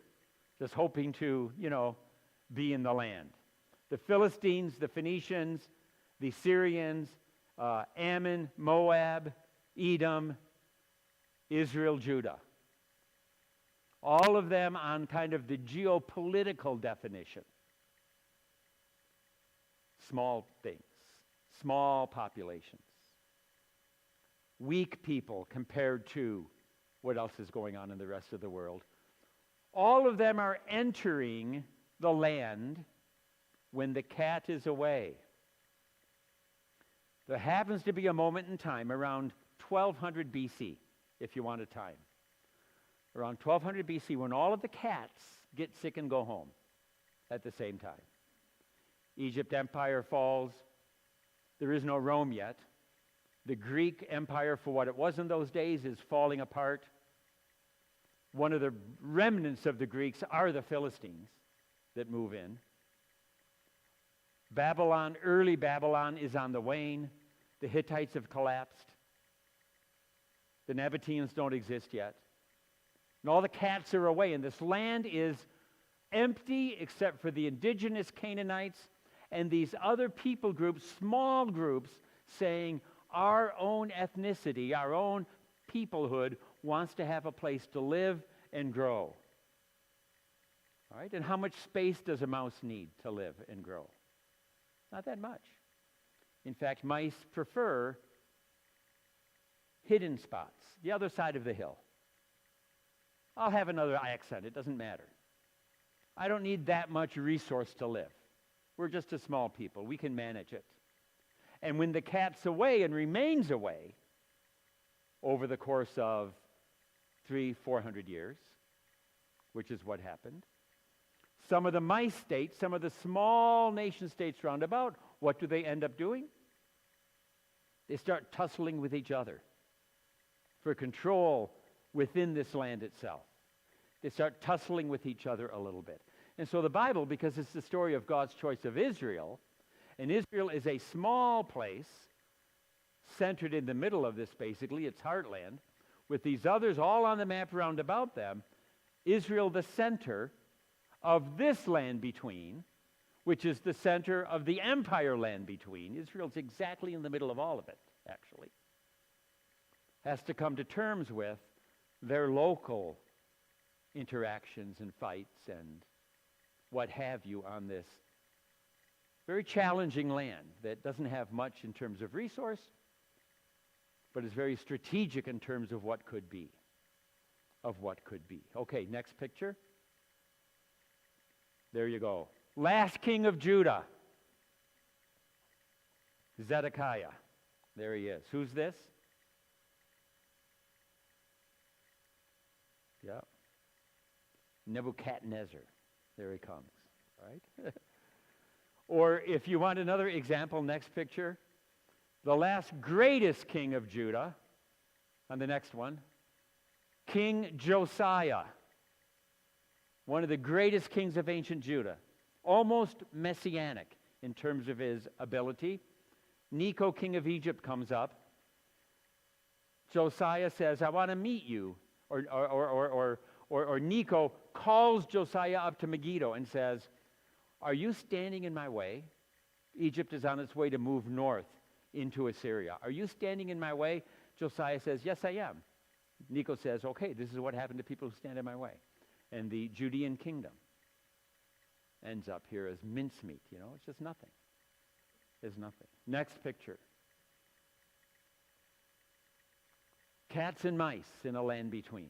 just hoping to, be in the land. The Philistines, the Phoenicians, the Syrians, Ammon, Moab, Edom, Israel, Judah. All of them on kind of the geopolitical definition. Small things, small populations. Weak people compared to what else is going on in the rest of the world. All of them are entering the land when the cat is away. There happens to be a moment in time around 1200 BC, if you want a time. Around 1200 BC, when all of the cats get sick and go home at the same time. Egypt Empire falls. There is no Rome yet. The Greek Empire, for what it was in those days, is falling apart. One of the remnants of the Greeks are the Philistines that move in. Babylon, early Babylon, is on the wane. The Hittites have collapsed. The Nabateans don't exist yet. And all the cats are away, and this land is empty except for the indigenous Canaanites and these other people groups, small groups, saying our own ethnicity, our own peoplehood wants to have a place to live and grow. All right? And how much space does a mouse need to live and grow? Not that much. In fact, mice prefer hidden spots, the other side of the hill. I'll have another accent, it doesn't matter. I don't need that much resource to live. We're just a small people, we can manage it. And when the cat's away and remains away over the course of 300-400 years, which is what happened, some of the mice states, some of the small nation states round about, what do they end up doing? They start tussling with each other for control within this land itself. They start tussling with each other a little bit. And so the Bible, because it's the story of God's choice of Israel, and Israel is a small place centered in the middle of this, basically, its heartland, with these others all on the map round about them, Israel the center of this land between, which is the center of the empire land between. Israel's exactly in the middle of all of it, actually. Has to come to terms with their local interactions and fights and what have you on this very challenging land that doesn't have much in terms of resource, but is very strategic in terms of what could be. Okay, next picture. There you go. Last king of Judah, Zedekiah. There he is. Who's this? Yeah. Nebuchadnezzar. There he comes, right? Or if you want another example, next picture. The last greatest king of Judah, on the next one, King Josiah. One of the greatest kings of ancient Judah. Almost messianic in terms of his ability. Necho, king of Egypt, comes up. Josiah says, I want to meet you. Or Necho calls Josiah up to Megiddo and says, are you standing in my way? Egypt is on its way to move north into Assyria. Are you standing in my way? Josiah says, yes, I am. Necho says, okay, this is what happened to people who stand in my way. And the Judean kingdom ends up here as mincemeat, it's just nothing. It's nothing. Next picture. Cats and mice in a land between.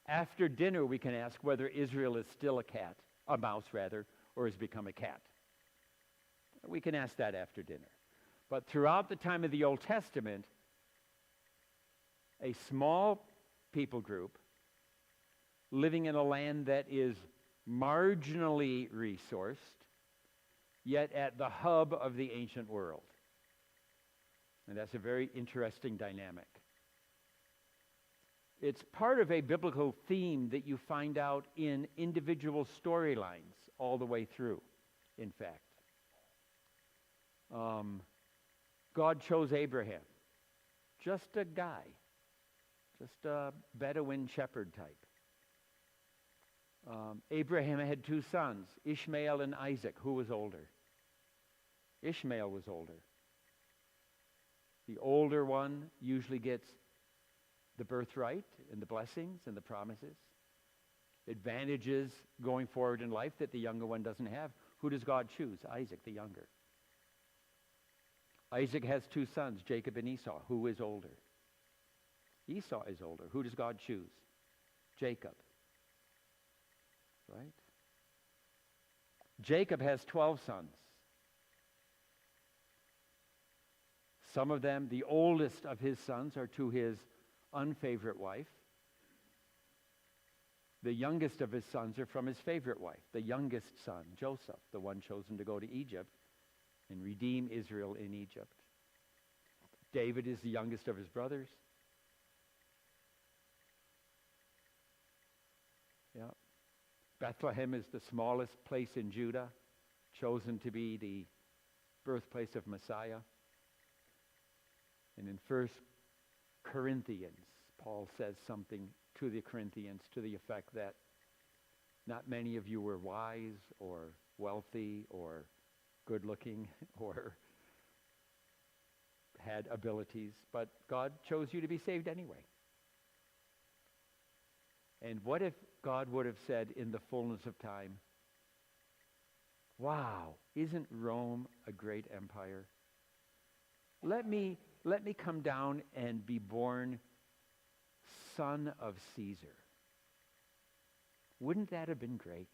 After dinner, we can ask whether Israel is still a mouse rather, or has become a cat. We can ask that after dinner. But throughout the time of the Old Testament, a small people group living in a land that is marginally resourced, yet at the hub of the ancient world. And that's a very interesting dynamic. It's part of a biblical theme that you find out in individual storylines all the way through, in fact. God chose Abraham. Just a guy. Just a Bedouin shepherd type. Abraham had two sons, Ishmael and Isaac. Who was older? Ishmael was older. The older one usually gets the birthright and the blessings and the promises, advantages going forward in life that the younger one doesn't have. Who does God choose? Isaac, the younger. Isaac has two sons, Jacob and Esau. Who is older? Esau is older. Who does God choose? Jacob. right? Jacob has 12 sons. Some of them, the oldest of his sons, are to his unfavorite wife. The youngest of his sons are from his favorite wife, the youngest son, Joseph, the one chosen to go to Egypt and redeem Israel in Egypt. David is the youngest of his brothers. Yeah. Bethlehem is the smallest place in Judah, chosen to be the birthplace of Messiah. And in 1 Corinthians, Paul says something to the Corinthians to the effect that not many of you were wise or wealthy or good-looking or had abilities, but God chose you to be saved anyway. And what if God would have said in the fullness of time, wow, isn't Rome a great empire? Let me come down and be born son of Caesar. Wouldn't that have been great?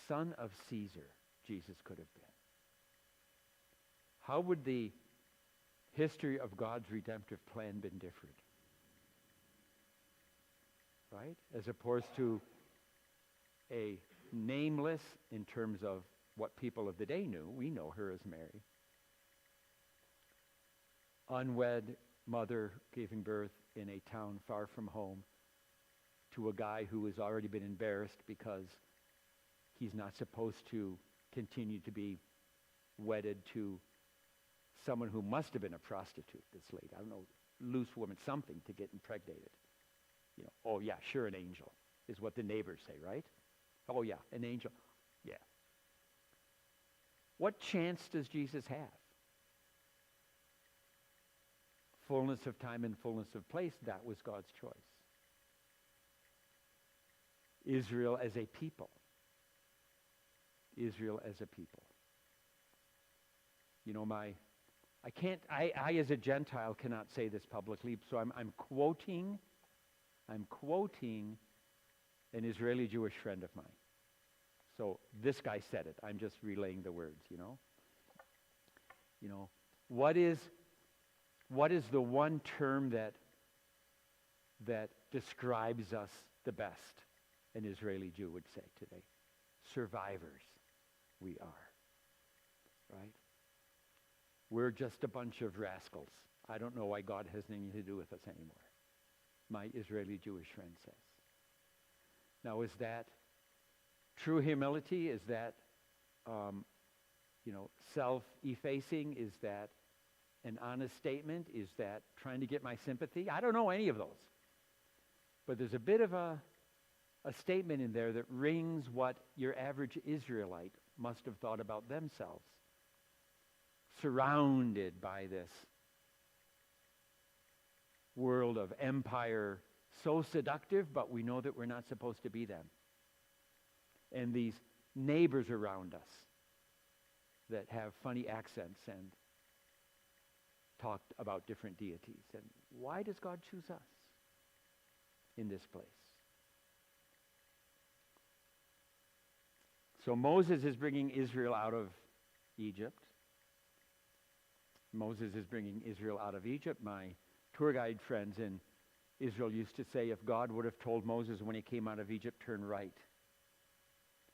Son of Caesar, Jesus could have been. How would the history of God's redemptive plan been different? Right? As opposed to a nameless, in terms of what people of the day knew, we know her as Mary, unwed mother giving birth in a town far from home to a guy who has already been embarrassed because he's not supposed to continue to be wedded to someone who must have been a prostitute this late. I don't know, loose woman, something to get impregnated. You know, oh yeah, sure, an angel is what the neighbors say, right? Oh yeah, an angel. Yeah. What chance does Jesus have? Fullness of time and fullness of place, that was God's choice. Israel as a people. Israel as a people. You know, I as a Gentile cannot say this publicly, so I'm quoting an Israeli Jewish friend of mine. So this guy said it. I'm just relaying the words, you know. You know, what is the one term that describes us the best, an Israeli Jew would say today? Survivors we are, right? We're just a bunch of rascals. I don't know why God has anything to do with us anymore, my Israeli Jewish friend says. Now, is that true humility? Is that, self-effacing? Is that an honest statement? Is that trying to get my sympathy? I don't know any of those. But there's a bit of a statement in there that rings what your average Israelite must have thought about themselves, surrounded by this world of empire, so seductive, but we know that we're not supposed to be them. And these neighbors around us that have funny accents and talked about different deities. And why does God choose us in this place? So Moses is bringing Israel out of Egypt. Moses is bringing Israel out of Egypt. My tour guide friends in Israel used to say, if God would have told Moses when he came out of Egypt, turn right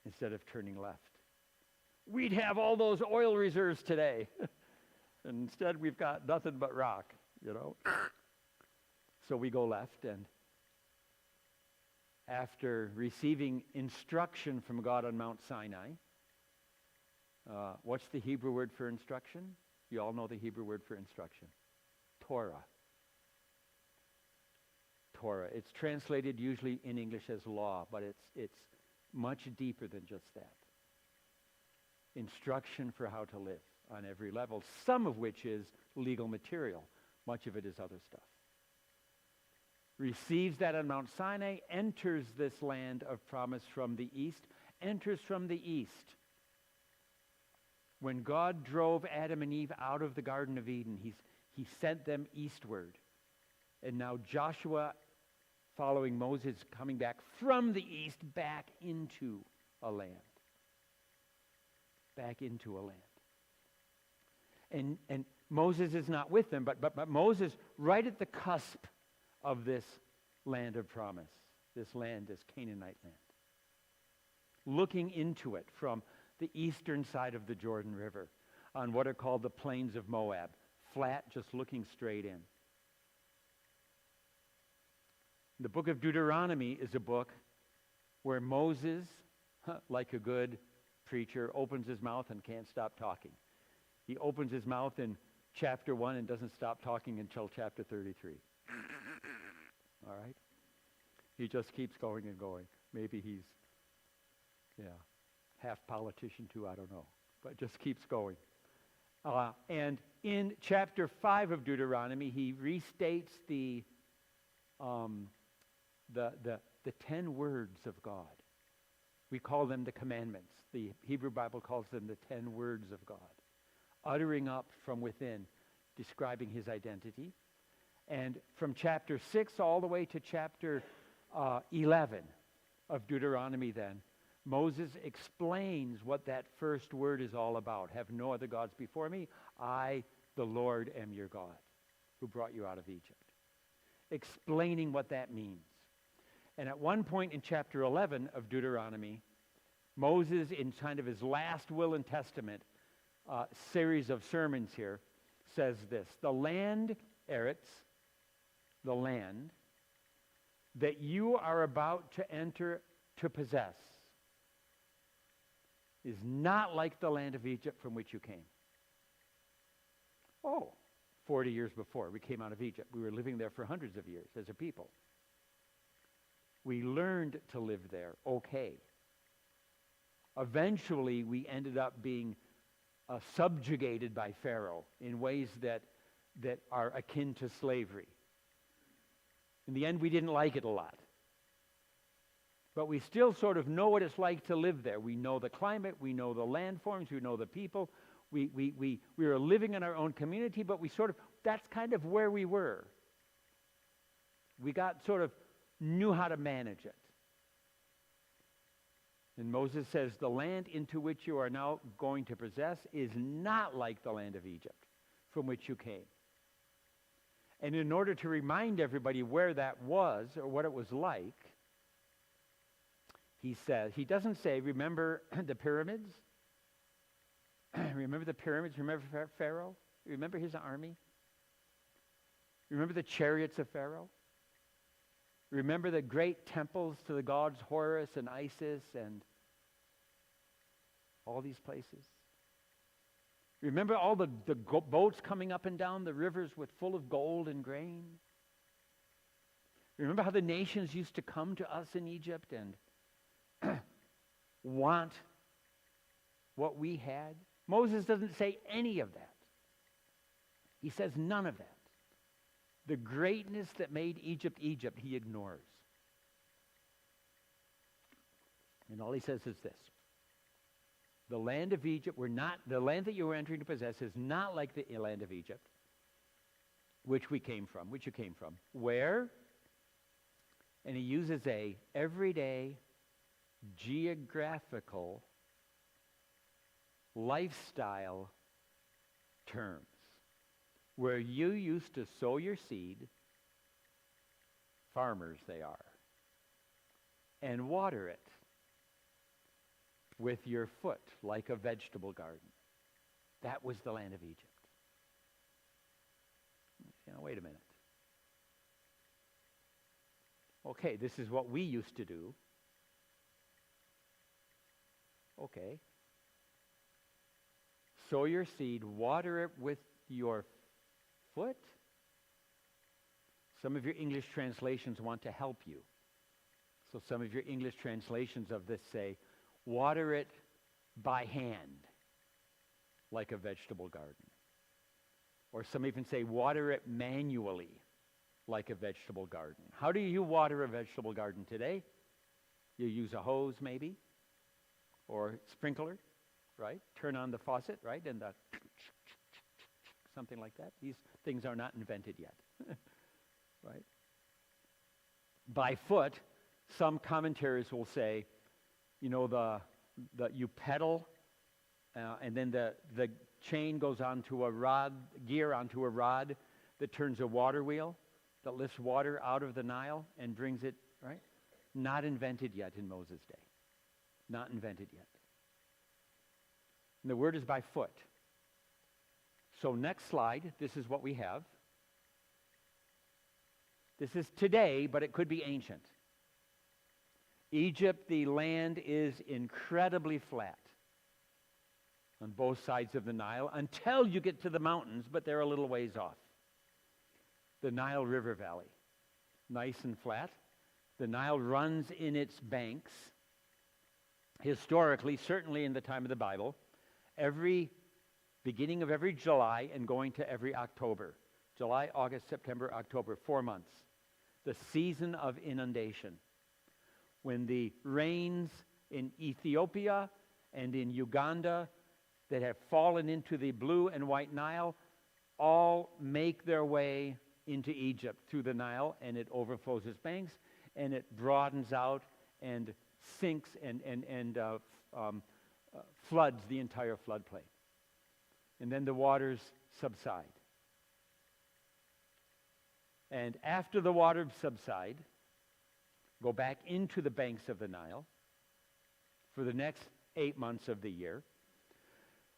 instead of turning left, we'd have all those oil reserves today. And instead we've got nothing but rock, you know. So we go left, and after receiving instruction from God on Mount Sinai, what's the Hebrew word for instruction? You all know the Hebrew word for instruction. Torah. Torah. It's translated usually in English as law, but it's much deeper than just that. Instruction for how to live on every level, some of which is legal material. Much of it is other stuff. Receives that on Mount Sinai, enters this land of promise from the east, enters from the east. When God drove Adam and Eve out of the Garden of Eden, he sent them eastward. And now Joshua following Moses coming back from the east back into a land. Back into a land. And Moses is not with them, but Moses, right at the cusp of this land of promise, this land, this Canaanite land, looking into it from the eastern side of the Jordan River on what are called the plains of Moab, flat, just looking straight in. The book of Deuteronomy is a book where Moses, like a good preacher, opens his mouth and can't stop talking. He opens his mouth in chapter 1 and doesn't stop talking until chapter 33. All right? He just keeps going and going. Maybe he's, half politician too, I don't know. But just keeps going. And in chapter 5 of Deuteronomy, he restates the 10 words of God. We call them the commandments. The Hebrew Bible calls them the 10 words of God, uttering up from within, describing his identity. And from chapter 6 all the way to chapter 11 of Deuteronomy then, Moses explains what that first word is all about. Have no other gods before me. I, the Lord, am your God, who brought you out of Egypt. Explaining what that means. And at one point in chapter 11 of Deuteronomy, Moses, in kind of his last will and testament series of sermons here, says this: the land, Eretz, the land that you are about to enter to possess is not like the land of Egypt from which you came. 40 years before we came out of Egypt. We were living there for hundreds of years as a people. We learned to live there, okay. Eventually, we ended up being subjugated by Pharaoh in ways that are akin to slavery. In the end, we didn't like it a lot. But we still sort of know what it's like to live there. We know the climate, we know the landforms, we know the people. We were living in our own community, but that's kind of where we were. We knew how to manage it. And Moses says, the land into which you are now going to possess is not like the land of Egypt from which you came. And in order to remind everybody where that was or what it was like, he doesn't say, remember the pyramids? Remember the pyramids? Remember Pharaoh? Remember his army? Remember the chariots of Pharaoh? Remember the great temples to the gods Horus and Isis and all these places? Remember all the boats coming up and down the rivers full of gold and grain? Remember how the nations used to come to us in Egypt and want what we had? Moses doesn't say any of that. He says none of that. The greatness that made Egypt, Egypt, he ignores. And all he says is this: the land of Egypt, the land that you were entering to possess is not like the land of Egypt, which you came from. Where? And he uses a everyday geographical lifestyle terms. Where you used to sow your seed, farmers they are, and water it with your foot like a vegetable garden. That was the land of Egypt. Wait a minute. Okay, this is what we used to do. Okay. Sow your seed, water it with your foot. Some of your English translations want to help you. So some of your English translations of this say, water it by hand, like a vegetable garden. Or some even say, water it manually, like a vegetable garden. How do you water a vegetable garden today? You use a hose, maybe, or sprinkler, right? Turn on the faucet, right? And something like that. These things are not invented yet, right? By foot, some commentaries will say, you know, you pedal, and then the chain goes onto a rod, gear onto a rod that turns a water wheel that lifts water out of the Nile and brings it, right? Not invented yet in Moses' day. Not invented yet. And the word is by foot. So next slide, this is what we have. This is today, but it could be ancient. Egypt, the land is incredibly flat on both sides of the Nile until you get to the mountains, but they're a little ways off. The Nile River Valley, nice and flat. The Nile runs in its banks. Historically, certainly in the time of the Bible, beginning of every July and going to every October. July, August, September, October, 4 months. The season of inundation. When the rains in Ethiopia and in Uganda that have fallen into the Blue and White Nile all make their way into Egypt through the Nile, and it overflows its banks, and it broadens out and sinks and floods the entire floodplain. And then the waters subside. And after the waters subside, go back into the banks of the Nile for the next 8 months of the year.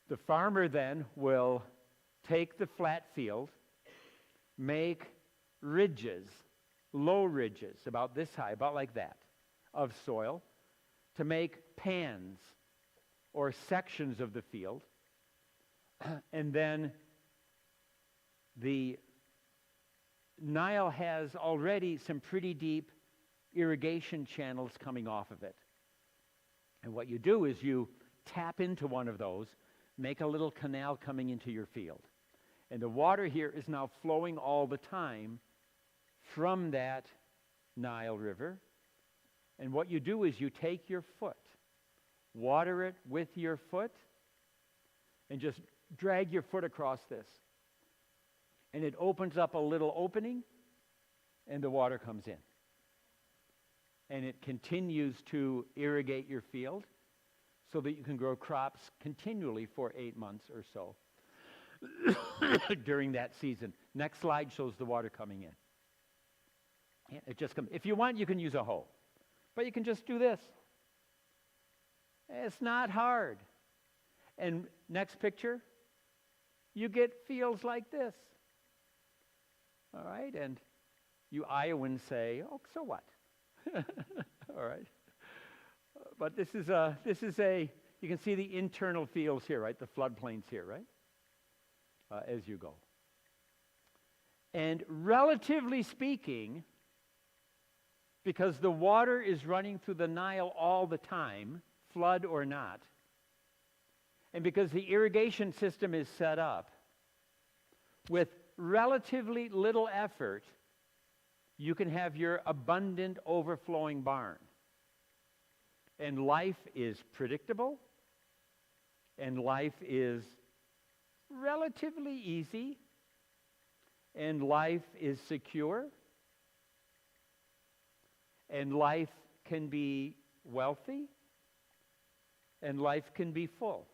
The farmer then will take the flat field, make ridges, low ridges, about this high, about like that, of soil, to make pans or sections of the field. And then the Nile has already some pretty deep irrigation channels coming off of it. And what you do is you tap into one of those, make a little canal coming into your field. And the water here is now flowing all the time from that Nile River. And what you do is you take your foot, water it with your foot, and just drag your foot across this. And it opens up a little opening, and the water comes in. And it continues to irrigate your field so that you can grow crops continually for 8 months or so during that season. Next slide shows the water coming in. It just comes. If you want, you can use a hoe, but you can just do this. It's not hard. And next picture, you get fields like this. All right, and you Iowans say, "Oh, so what?" All right, but this is a. You can see the internal fields here, right? The floodplains here, right? As you go. And relatively speaking, because the water is running through the Nile all the time, flood or not, and because the irrigation system is set up, with relatively little effort, you can have your abundant, overflowing barn. And life is predictable, and life is relatively easy, and life is secure, and life can be wealthy, and life can be full.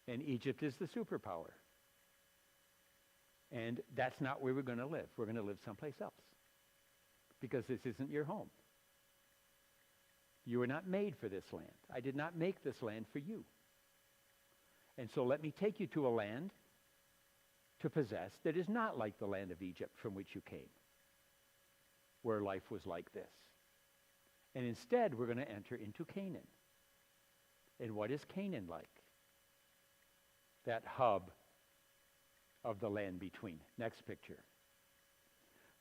And Egypt is the superpower. And that's not where we're going to live. We're going to live someplace else. Because this isn't your home. You were not made for this land. I did not make this land for you. And so let me take you to a land to possess that is not like the land of Egypt from which you came, where life was like this. And instead, we're going to enter into Canaan. And what is Canaan like? That hub of the land between. Next picture.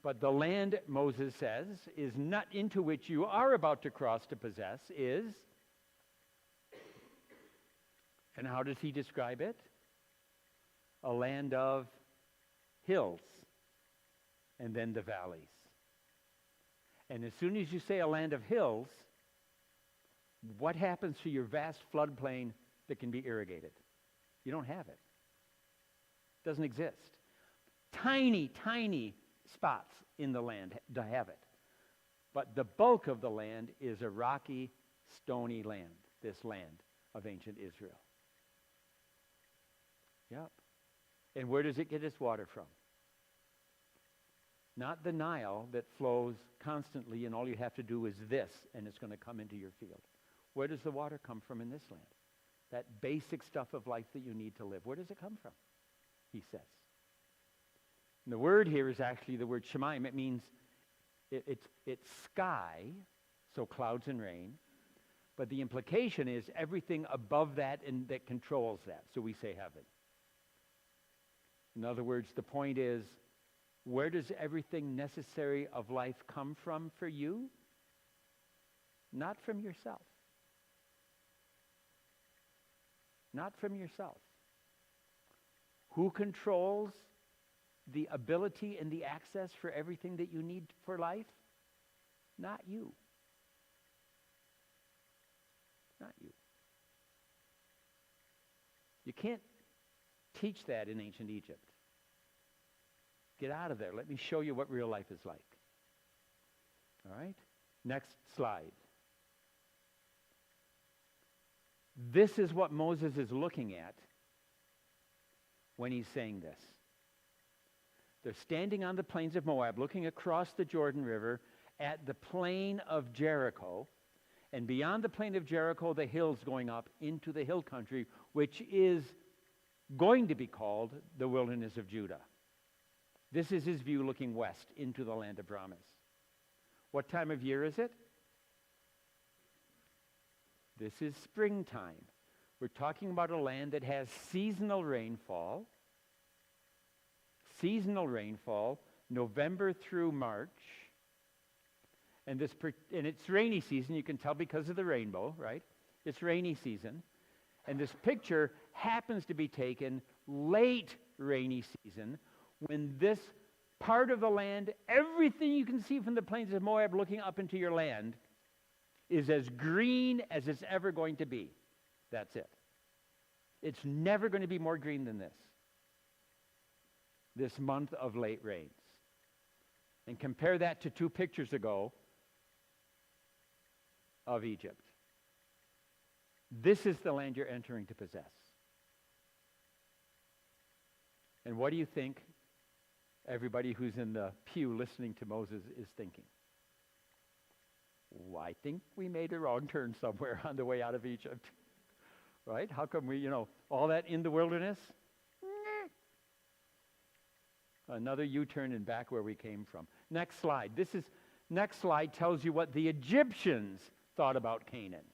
But the land, Moses says, is not into which you are about to cross to possess is, and how does he describe it? A land of hills and then the valleys. And as soon as you say a land of hills, what happens to your vast floodplain that can be irrigated? You don't have it. It doesn't exist. Tiny, tiny spots in the land to have it. But the bulk of the land is a rocky, stony land, this land of ancient Israel. Yep. And where does it get its water from? Not the Nile that flows constantly and all you have to do is this and it's going to come into your field. Where does the water come from in this land? That basic stuff of life that you need to live. Where does it come from? He says. And the word here is actually the word Shemaim. It means it's sky, so clouds and rain. But the implication is everything above that and that controls that. So we say heaven. In other words, the point is, where does everything necessary of life come from for you? Not from yourself. Not from yourself. Who controls the ability and the access for everything that you need for life? Not you. Not you. You can't teach that in ancient Egypt. Get out of there. Let me show you what real life is like. All right? Next slide. This is what Moses is looking at when he's saying this. They're standing on the plains of Moab, looking across the Jordan River at the plain of Jericho. And beyond the plain of Jericho, the hills going up into the hill country, which is going to be called the wilderness of Judah. This is his view looking west into the land of promise. What time of year is it? This is springtime. We're talking about a land that has seasonal rainfall. Seasonal rainfall, November through March. And it's rainy season, you can tell because of the rainbow, right? It's rainy season. And this picture happens to be taken late rainy season when this part of the land, everything you can see from the plains of Moab looking up into your land, is as green as it's ever going to be. That's it. It's never going to be more green than this month of late rains. And compare that to 2 pictures ago of Egypt. This is the land you're entering to possess. And what do you think everybody who's in the pew listening to Moses is thinking? Well, I think we made a wrong turn somewhere on the way out of Egypt. Right? How come we, all that in the wilderness? Another U-turn and back where we came from. Next slide. Next slide tells you what the Egyptians thought about Canaan.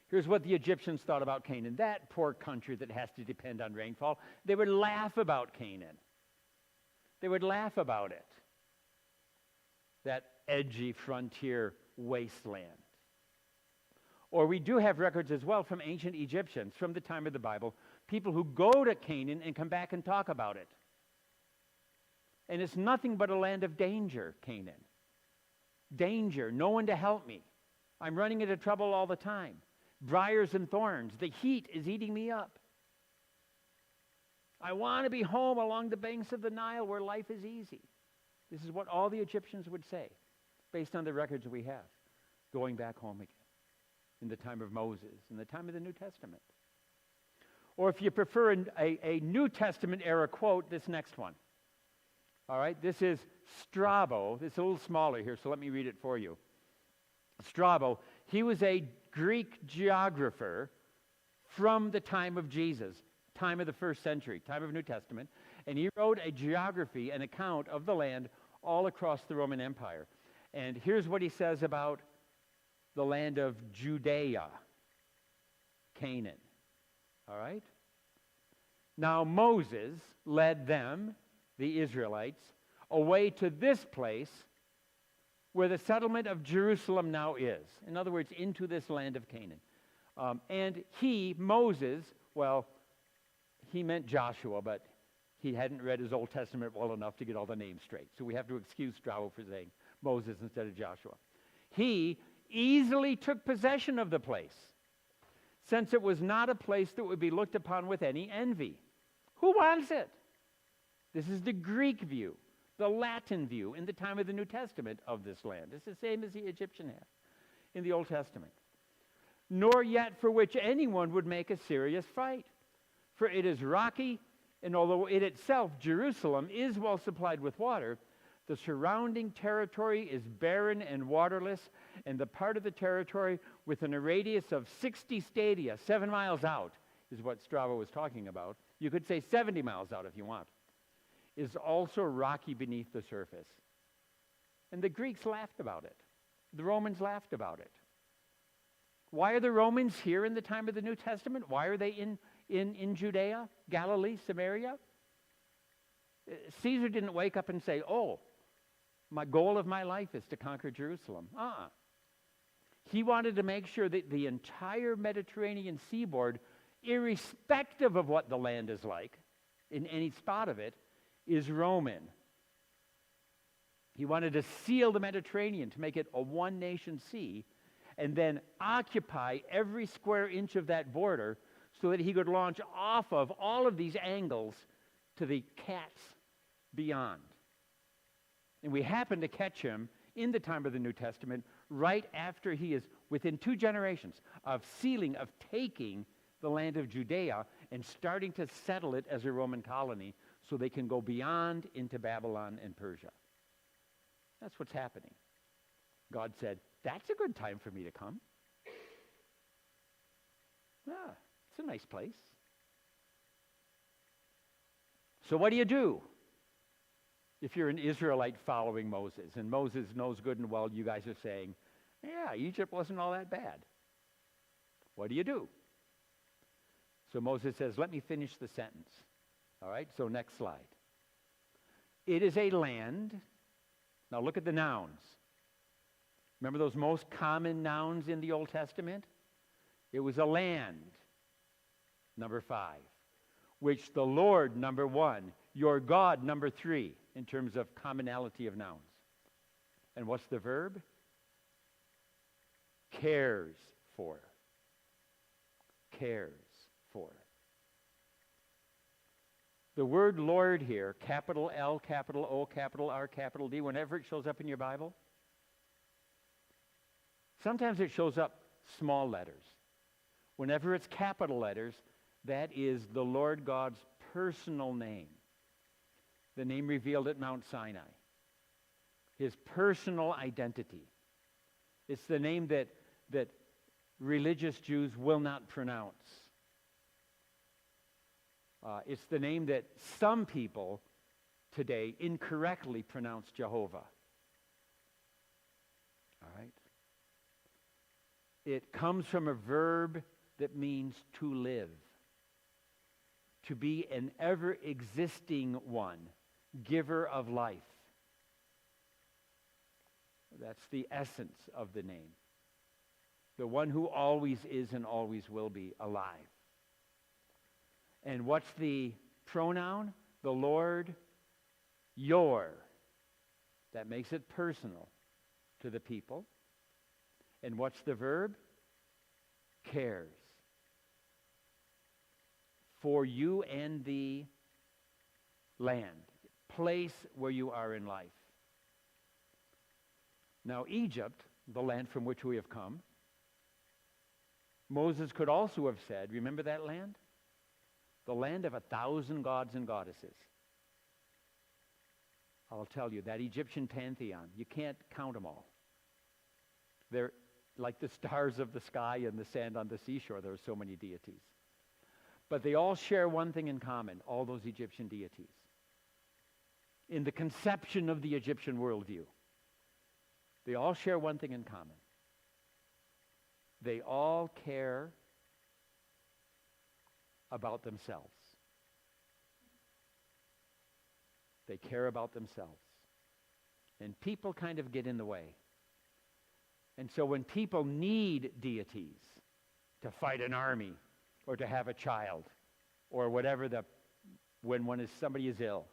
Here's what the Egyptians thought about Canaan. That poor country that has to depend on rainfall. They would laugh about Canaan. They would laugh about it. That edgy frontier wasteland. Or we do have records as well from ancient Egyptians, from the time of the Bible, people who go to Canaan and come back and talk about it. And it's nothing but a land of danger, Canaan. Danger, no one to help me. I'm running into trouble all the time. Briars and thorns, the heat is eating me up. I want to be home along the banks of the Nile where life is easy. This is what all the Egyptians would say, based on the records we have, going back home again, in the time of Moses, in the time of the New Testament. Or if you prefer a New Testament era quote, this next one. All right, this is Strabo. It's a little smaller here, so let me read it for you. Strabo, he was a Greek geographer from the time of Jesus, time of the 1st century, time of New Testament, and he wrote a geography, an account of the land all across the Roman Empire. And here's what he says about the land of Judea, Canaan. All right? Now Moses led them, the Israelites, away to this place where the settlement of Jerusalem now is. In other words, into this land of Canaan. And he, Moses, well, he meant Joshua, but he hadn't read his Old Testament well enough to get all the names straight. So we have to excuse Strabo for saying Moses instead of Joshua. He easily took possession of the place, since it was not a place that would be looked upon with any envy. Who wants it? This is the Greek view. the Latin view in the time of the New Testament of this land. It's the same as the Egyptian had in the Old Testament. Nor yet for which anyone would make a serious fight. For it is rocky, and although it itself, Jerusalem, is well supplied with water, the surrounding territory is barren and waterless, and the part of the territory within a radius of 60 stadia, 7 miles out, is what Strabo was talking about. You could say 70 miles out if you want, is also rocky beneath the surface. And the Greeks laughed about it. The Romans laughed about it. Why are the Romans here in the time of the New Testament? Why are they in Judea, Galilee, Samaria? Caesar didn't wake up and say, oh, my goal of my life is to conquer Jerusalem. He wanted to make sure that the entire Mediterranean seaboard, irrespective of what the land is like, in any spot of it, is Roman. He wanted to seal the Mediterranean to make it a one-nation sea, and then occupy every square inch of that border so that he could launch off of all of these angles to the cats beyond. And we happen to catch him in the time of the New Testament right after he is within 2 generations of sealing, of taking the land of Judea and starting to settle it as a Roman colony so they can go beyond into Babylon and Persia. That's what's happening. God said, that's a good time for me to come. Yeah, it's a nice place. So what do? If you're an Israelite following Moses, and Moses knows good and well you guys are saying, yeah, Egypt wasn't all that bad. What do? So Moses says, let me finish the sentence. All right, so next slide. It is a land. Now look at the nouns. Remember those most common nouns in the Old Testament? It was a land, number 5, which the Lord, number 1, your God, number 3, in terms of commonality of nouns. And what's the verb? Cares for. Cares for. The word Lord here, capital L, capital O, capital R, capital D, whenever it shows up in your Bible, sometimes it shows up small letters. Whenever it's capital letters, that is the Lord God's personal name. The name revealed at Mount Sinai. His personal identity. It's the name that religious Jews will not pronounce. It's the name that some people today incorrectly pronounce Jehovah. All right? It comes from a verb that means to live. To be an ever-existing one, giver of life. That's the essence of the name. The one who always is and always will be alive. And what's the pronoun? The Lord, your. That makes it personal to the people. And what's the verb? Cares. For you and the land. Place where you are in life. Now Egypt, the land from which we have come, Moses could also have said, remember that land? The land of 1,000 gods and goddesses. I'll tell you, that Egyptian pantheon, you can't count them all. They're like the stars of the sky and the sand on the seashore. There are so many deities. But they all share one thing in common, all those Egyptian deities. In the conception of the Egyptian worldview, they all share one thing in common. They all care about themselves. They care about themselves. And people kind of get in the way. And so when people need deities to fight an army or to have a child or whatever, when somebody is ill,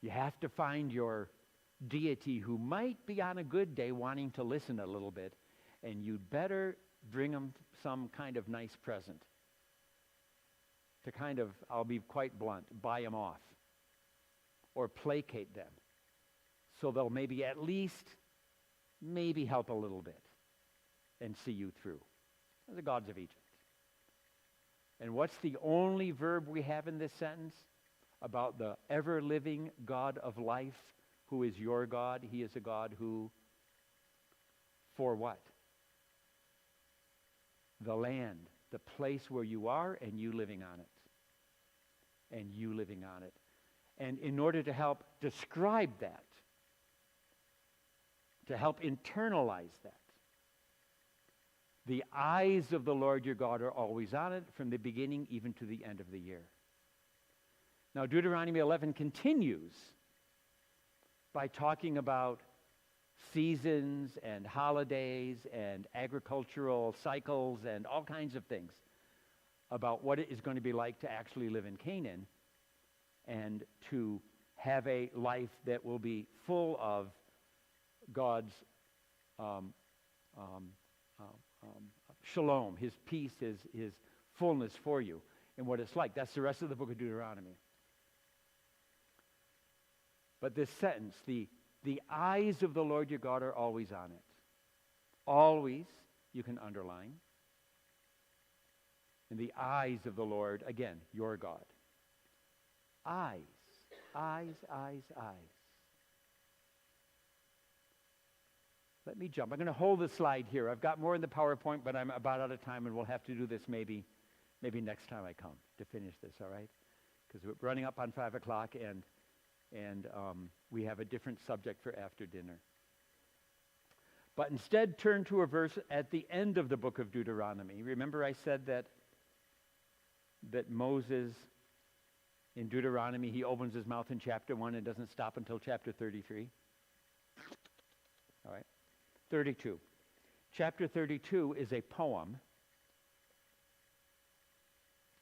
you have to find your deity who might be on a good day wanting to listen a little bit, and you'd better bring them some kind of nice present to kind of, I'll be quite blunt, buy them off. or placate them. So they'll maybe at least, maybe help a little bit and see you through. They're the gods of Egypt. And what's the only verb we have in this sentence? About the ever-living God of life, who is your God. He is a God who, for what? The land, the place where you are, and you living on it. And you living on it. And in order to help describe that, to help internalize that, the eyes of the Lord your God are always on it, from the beginning even to the end of the year. Now, Deuteronomy 11 continues by talking about seasons and holidays and agricultural cycles and all kinds of things about what it is going to be like to actually live in Canaan and to have a life that will be full of God's shalom, his peace, his fullness for you, and what it's like. That's the rest of the book of Deuteronomy. But this sentence, the eyes of the Lord your God are always on it. Always, you can underline. And the eyes of the Lord, again, your God. Eyes, eyes, eyes, eyes. Let me jump. I'm going to hold the slide here. I've got more in the PowerPoint, but I'm about out of time, and we'll have to do this maybe next time I come to finish this, all right? Because we're running up on 5 o'clock, and we have a different subject for after dinner. But instead, turn to a verse at the end of the book of Deuteronomy. Remember I said that Moses, in Deuteronomy, he opens his mouth in chapter 1 and doesn't stop until chapter 33? All right. 32. Chapter 32 is a poem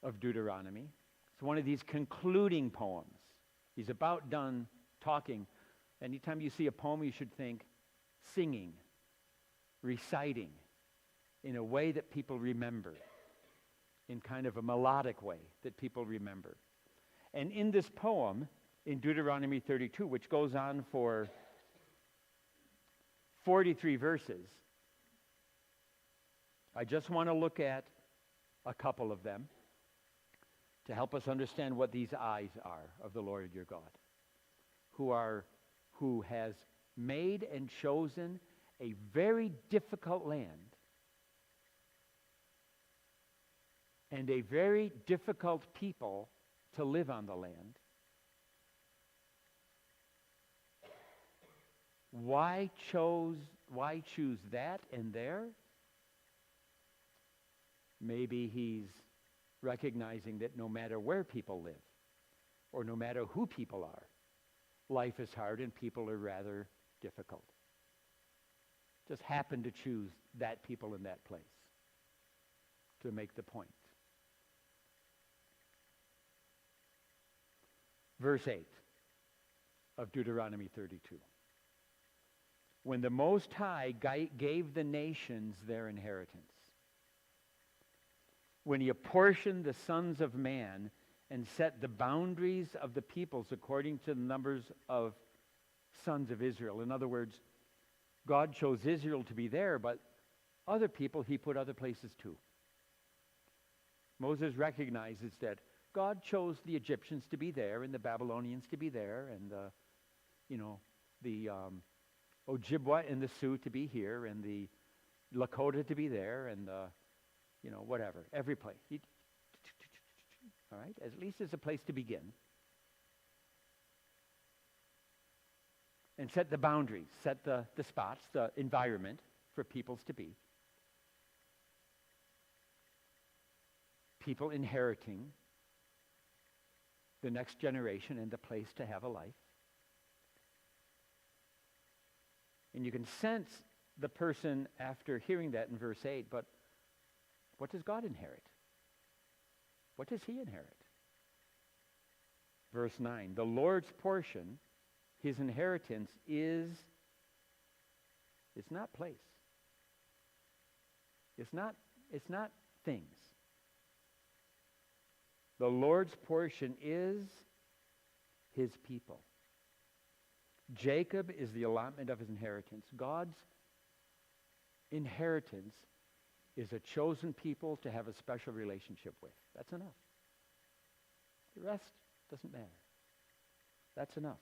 of Deuteronomy. It's one of these concluding poems. He's about done talking. Anytime you see a poem, you should think singing, reciting, in a way that people remember, in kind of a melodic way that people remember. And in this poem, in Deuteronomy 32, which goes on for 43 verses, I just want to look at a couple of them to help us understand what these eyes are of the Lord your God, who has made and chosen a very difficult land and a very difficult people to live on the land. Why choose that and there? Maybe he's recognizing that no matter where people live, or no matter who people are, life is hard and people are rather difficult. Just happen to choose that people in that place to make the point. Verse 8 of Deuteronomy 32. When the Most High gave the nations their inheritance, when he apportioned the sons of man and set the boundaries of the peoples according to the numbers of sons of Israel. In other words, God chose Israel to be there, but other people he put other places too. Moses recognizes that God chose the Egyptians to be there and the Babylonians to be there and the Ojibwa and the Sioux to be here and the Lakota to be there and whatever, every place. All right, at least it's a place to begin. And set the boundaries, set the spots, the environment for peoples to be. People inheriting the next generation and the place to have a life. And you can sense the person after hearing that in verse 8, but what does God inherit? What does he inherit? Verse 9, the Lord's portion, his inheritance is, it's not place. It's not things. The Lord's portion is his people. Jacob is the allotment of his inheritance. God's inheritance is a chosen people to have a special relationship with. That's enough. The rest doesn't matter. That's enough.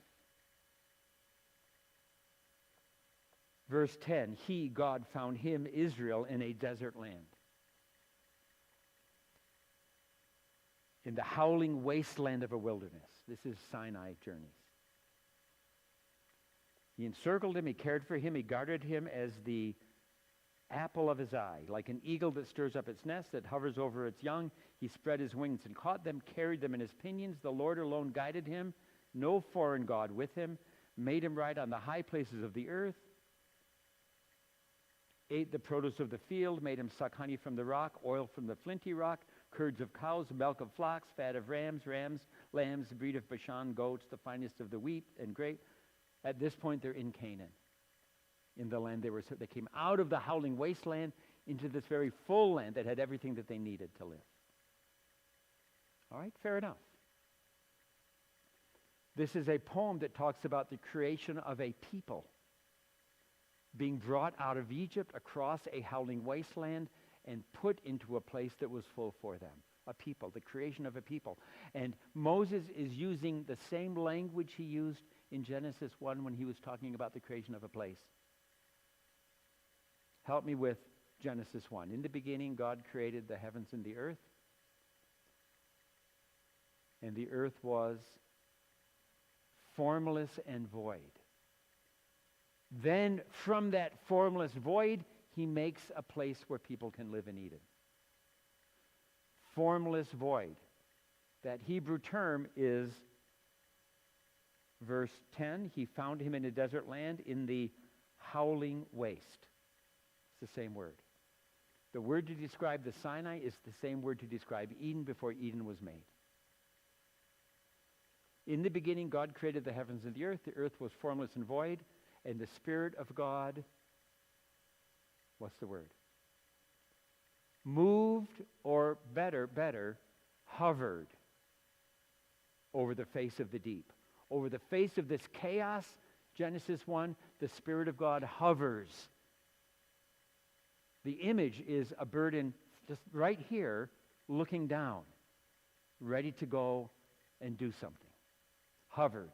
Verse 10, he, God, found him, Israel, in a desert land, in the howling wasteland of a wilderness. This is Sinai journeys. He encircled him, he cared for him, he guarded him as the apple of his eye. Like an eagle that stirs up its nest, that hovers over its young, he spread his wings and caught them, carried them in his pinions. The Lord alone guided him, no foreign god with him, made him ride on the high places of the earth, ate the produce of the field, made him suck honey from the rock, oil from the flinty rock, curds of cows, milk of flocks, fat of rams, lambs, breed of Bashan, goats, the finest of the wheat and grape. At this point, they're in Canaan, in the land they came out of the howling wasteland into this very full land that had everything that they needed to live. All right, fair enough. This is a poem that talks about the creation of a people being brought out of Egypt across a howling wasteland and put into a place that was full for them. A people, the creation of a people. And Moses is using the same language he used in Genesis 1 when he was talking about the creation of a place. Help me with Genesis 1. In the beginning, God created the heavens and the earth. And the earth was formless and void. Then from that formless void, he makes a place where people can live in Eden. Formless void. That Hebrew term is, verse 10, he found him in a desert land in the howling waste. It's the same word. The word to describe the Sinai is the same word to describe Eden before Eden was made. In the beginning, God created the heavens and the earth. The earth was formless and void, and the Spirit of God, what's the word? Moved, or better, hovered over the face of the deep. Over the face of this chaos, Genesis 1, the Spirit of God hovers. The image is a bird just right here, looking down, ready to go and do something. Hovered.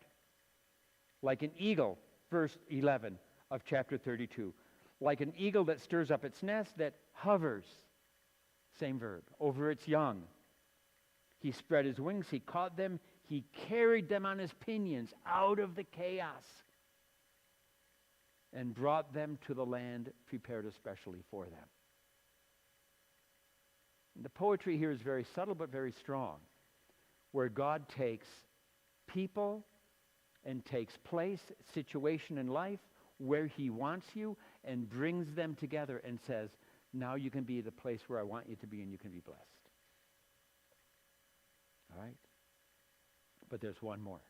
Like an eagle, verse 11 of chapter 32. Like an eagle that stirs up its nest, that hovers, same verb, over its young. He spread his wings, he caught them, he carried them on his pinions out of the chaos and brought them to the land prepared especially for them. And the poetry here is very subtle but very strong, where God takes people and takes place, situation in life, where he wants you, and brings them together and says, now you can be the place where I want you to be and you can be blessed. All right? But there's one more.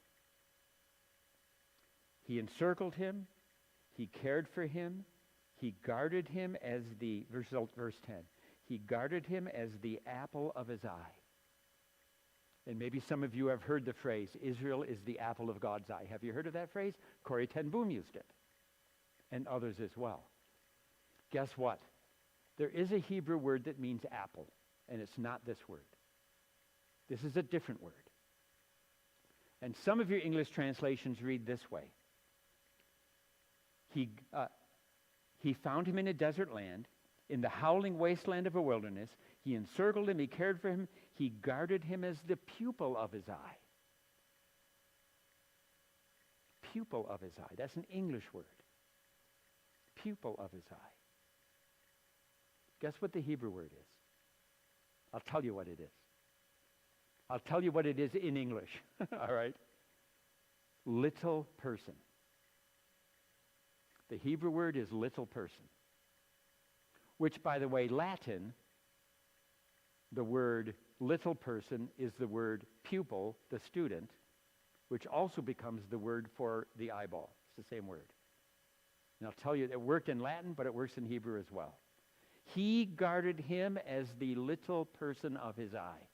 He encircled him, he cared for him, he guarded him as the, verse 10, he guarded him as the apple of his eye. And maybe some of you have heard the phrase, Israel is the apple of God's eye. Have you heard of that phrase? Corrie ten Boom used it, and others as well. Guess what? There is a Hebrew word that means apple, and it's not this word. This is a different word. And some of your English translations read this way. He found him in a desert land, in the howling wasteland of a wilderness. He encircled him, he cared for him, he guarded him as the pupil of his eye. Pupil of his eye. That's an English word. Pupil of his eye. Guess what the Hebrew word is? I'll tell you what it is. I'll tell you what it is in English. All right? Little person. The Hebrew word is little person. Which, by the way, Latin, the word little person is the word pupil, the student, which also becomes the word for the eyeball. It's the same word. And I'll tell you, it worked in Latin, but it works in Hebrew as well. He guarded him as the little person of his eye.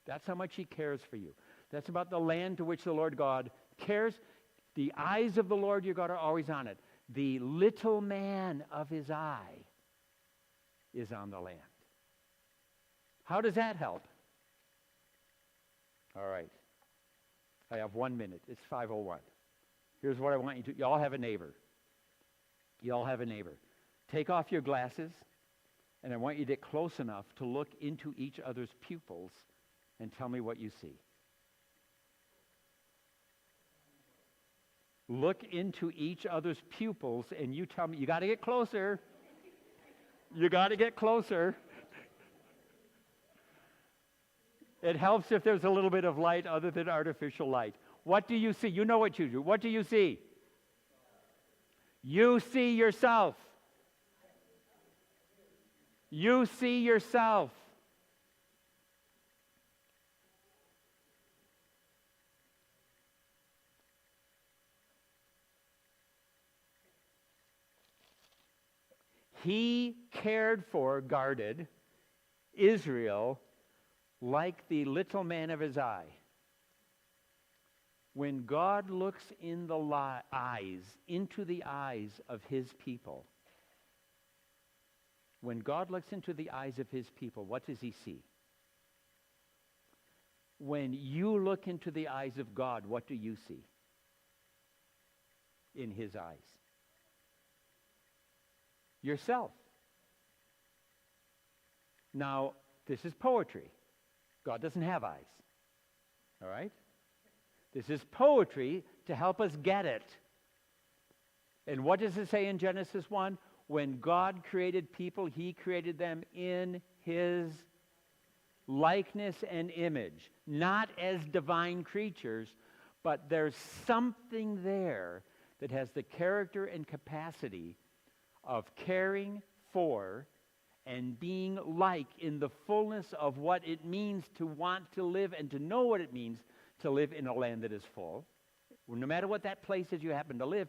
That's how much he cares for you. That's about the land to which the Lord God cares. The eyes of the Lord your God are always on it. The little man of his eye is on the land. How does that help? All right. I have 1 minute. It's 5:01. Here's what I want you to. You all have a neighbor. You all have a neighbor. Take off your glasses, and I want you to get close enough to look into each other's pupils and tell me what you see. Look into each other's pupils, and you tell me. You got to get closer. You got to get closer. It helps if there's a little bit of light other than artificial light. What do you see? You know what you do. What do you see? You see yourself. You see yourself. He cared for, guarded Israel like the little man of his eye. When God looks in the into the eyes of his people, when God looks into the eyes of his people, what does he see? When you look into the eyes of God, what do you see in his eyes? Yourself. Now, this is poetry. God doesn't have eyes. All right? This is poetry to help us get it. And what does it say in Genesis 1? When God created people, he created them in his likeness and image. Not as divine creatures, but there's something there that has the character and capacity of caring for and being like in the fullness of what it means to want to live and to know what it means to live in a land that is full. No matter what that place is you happen to live,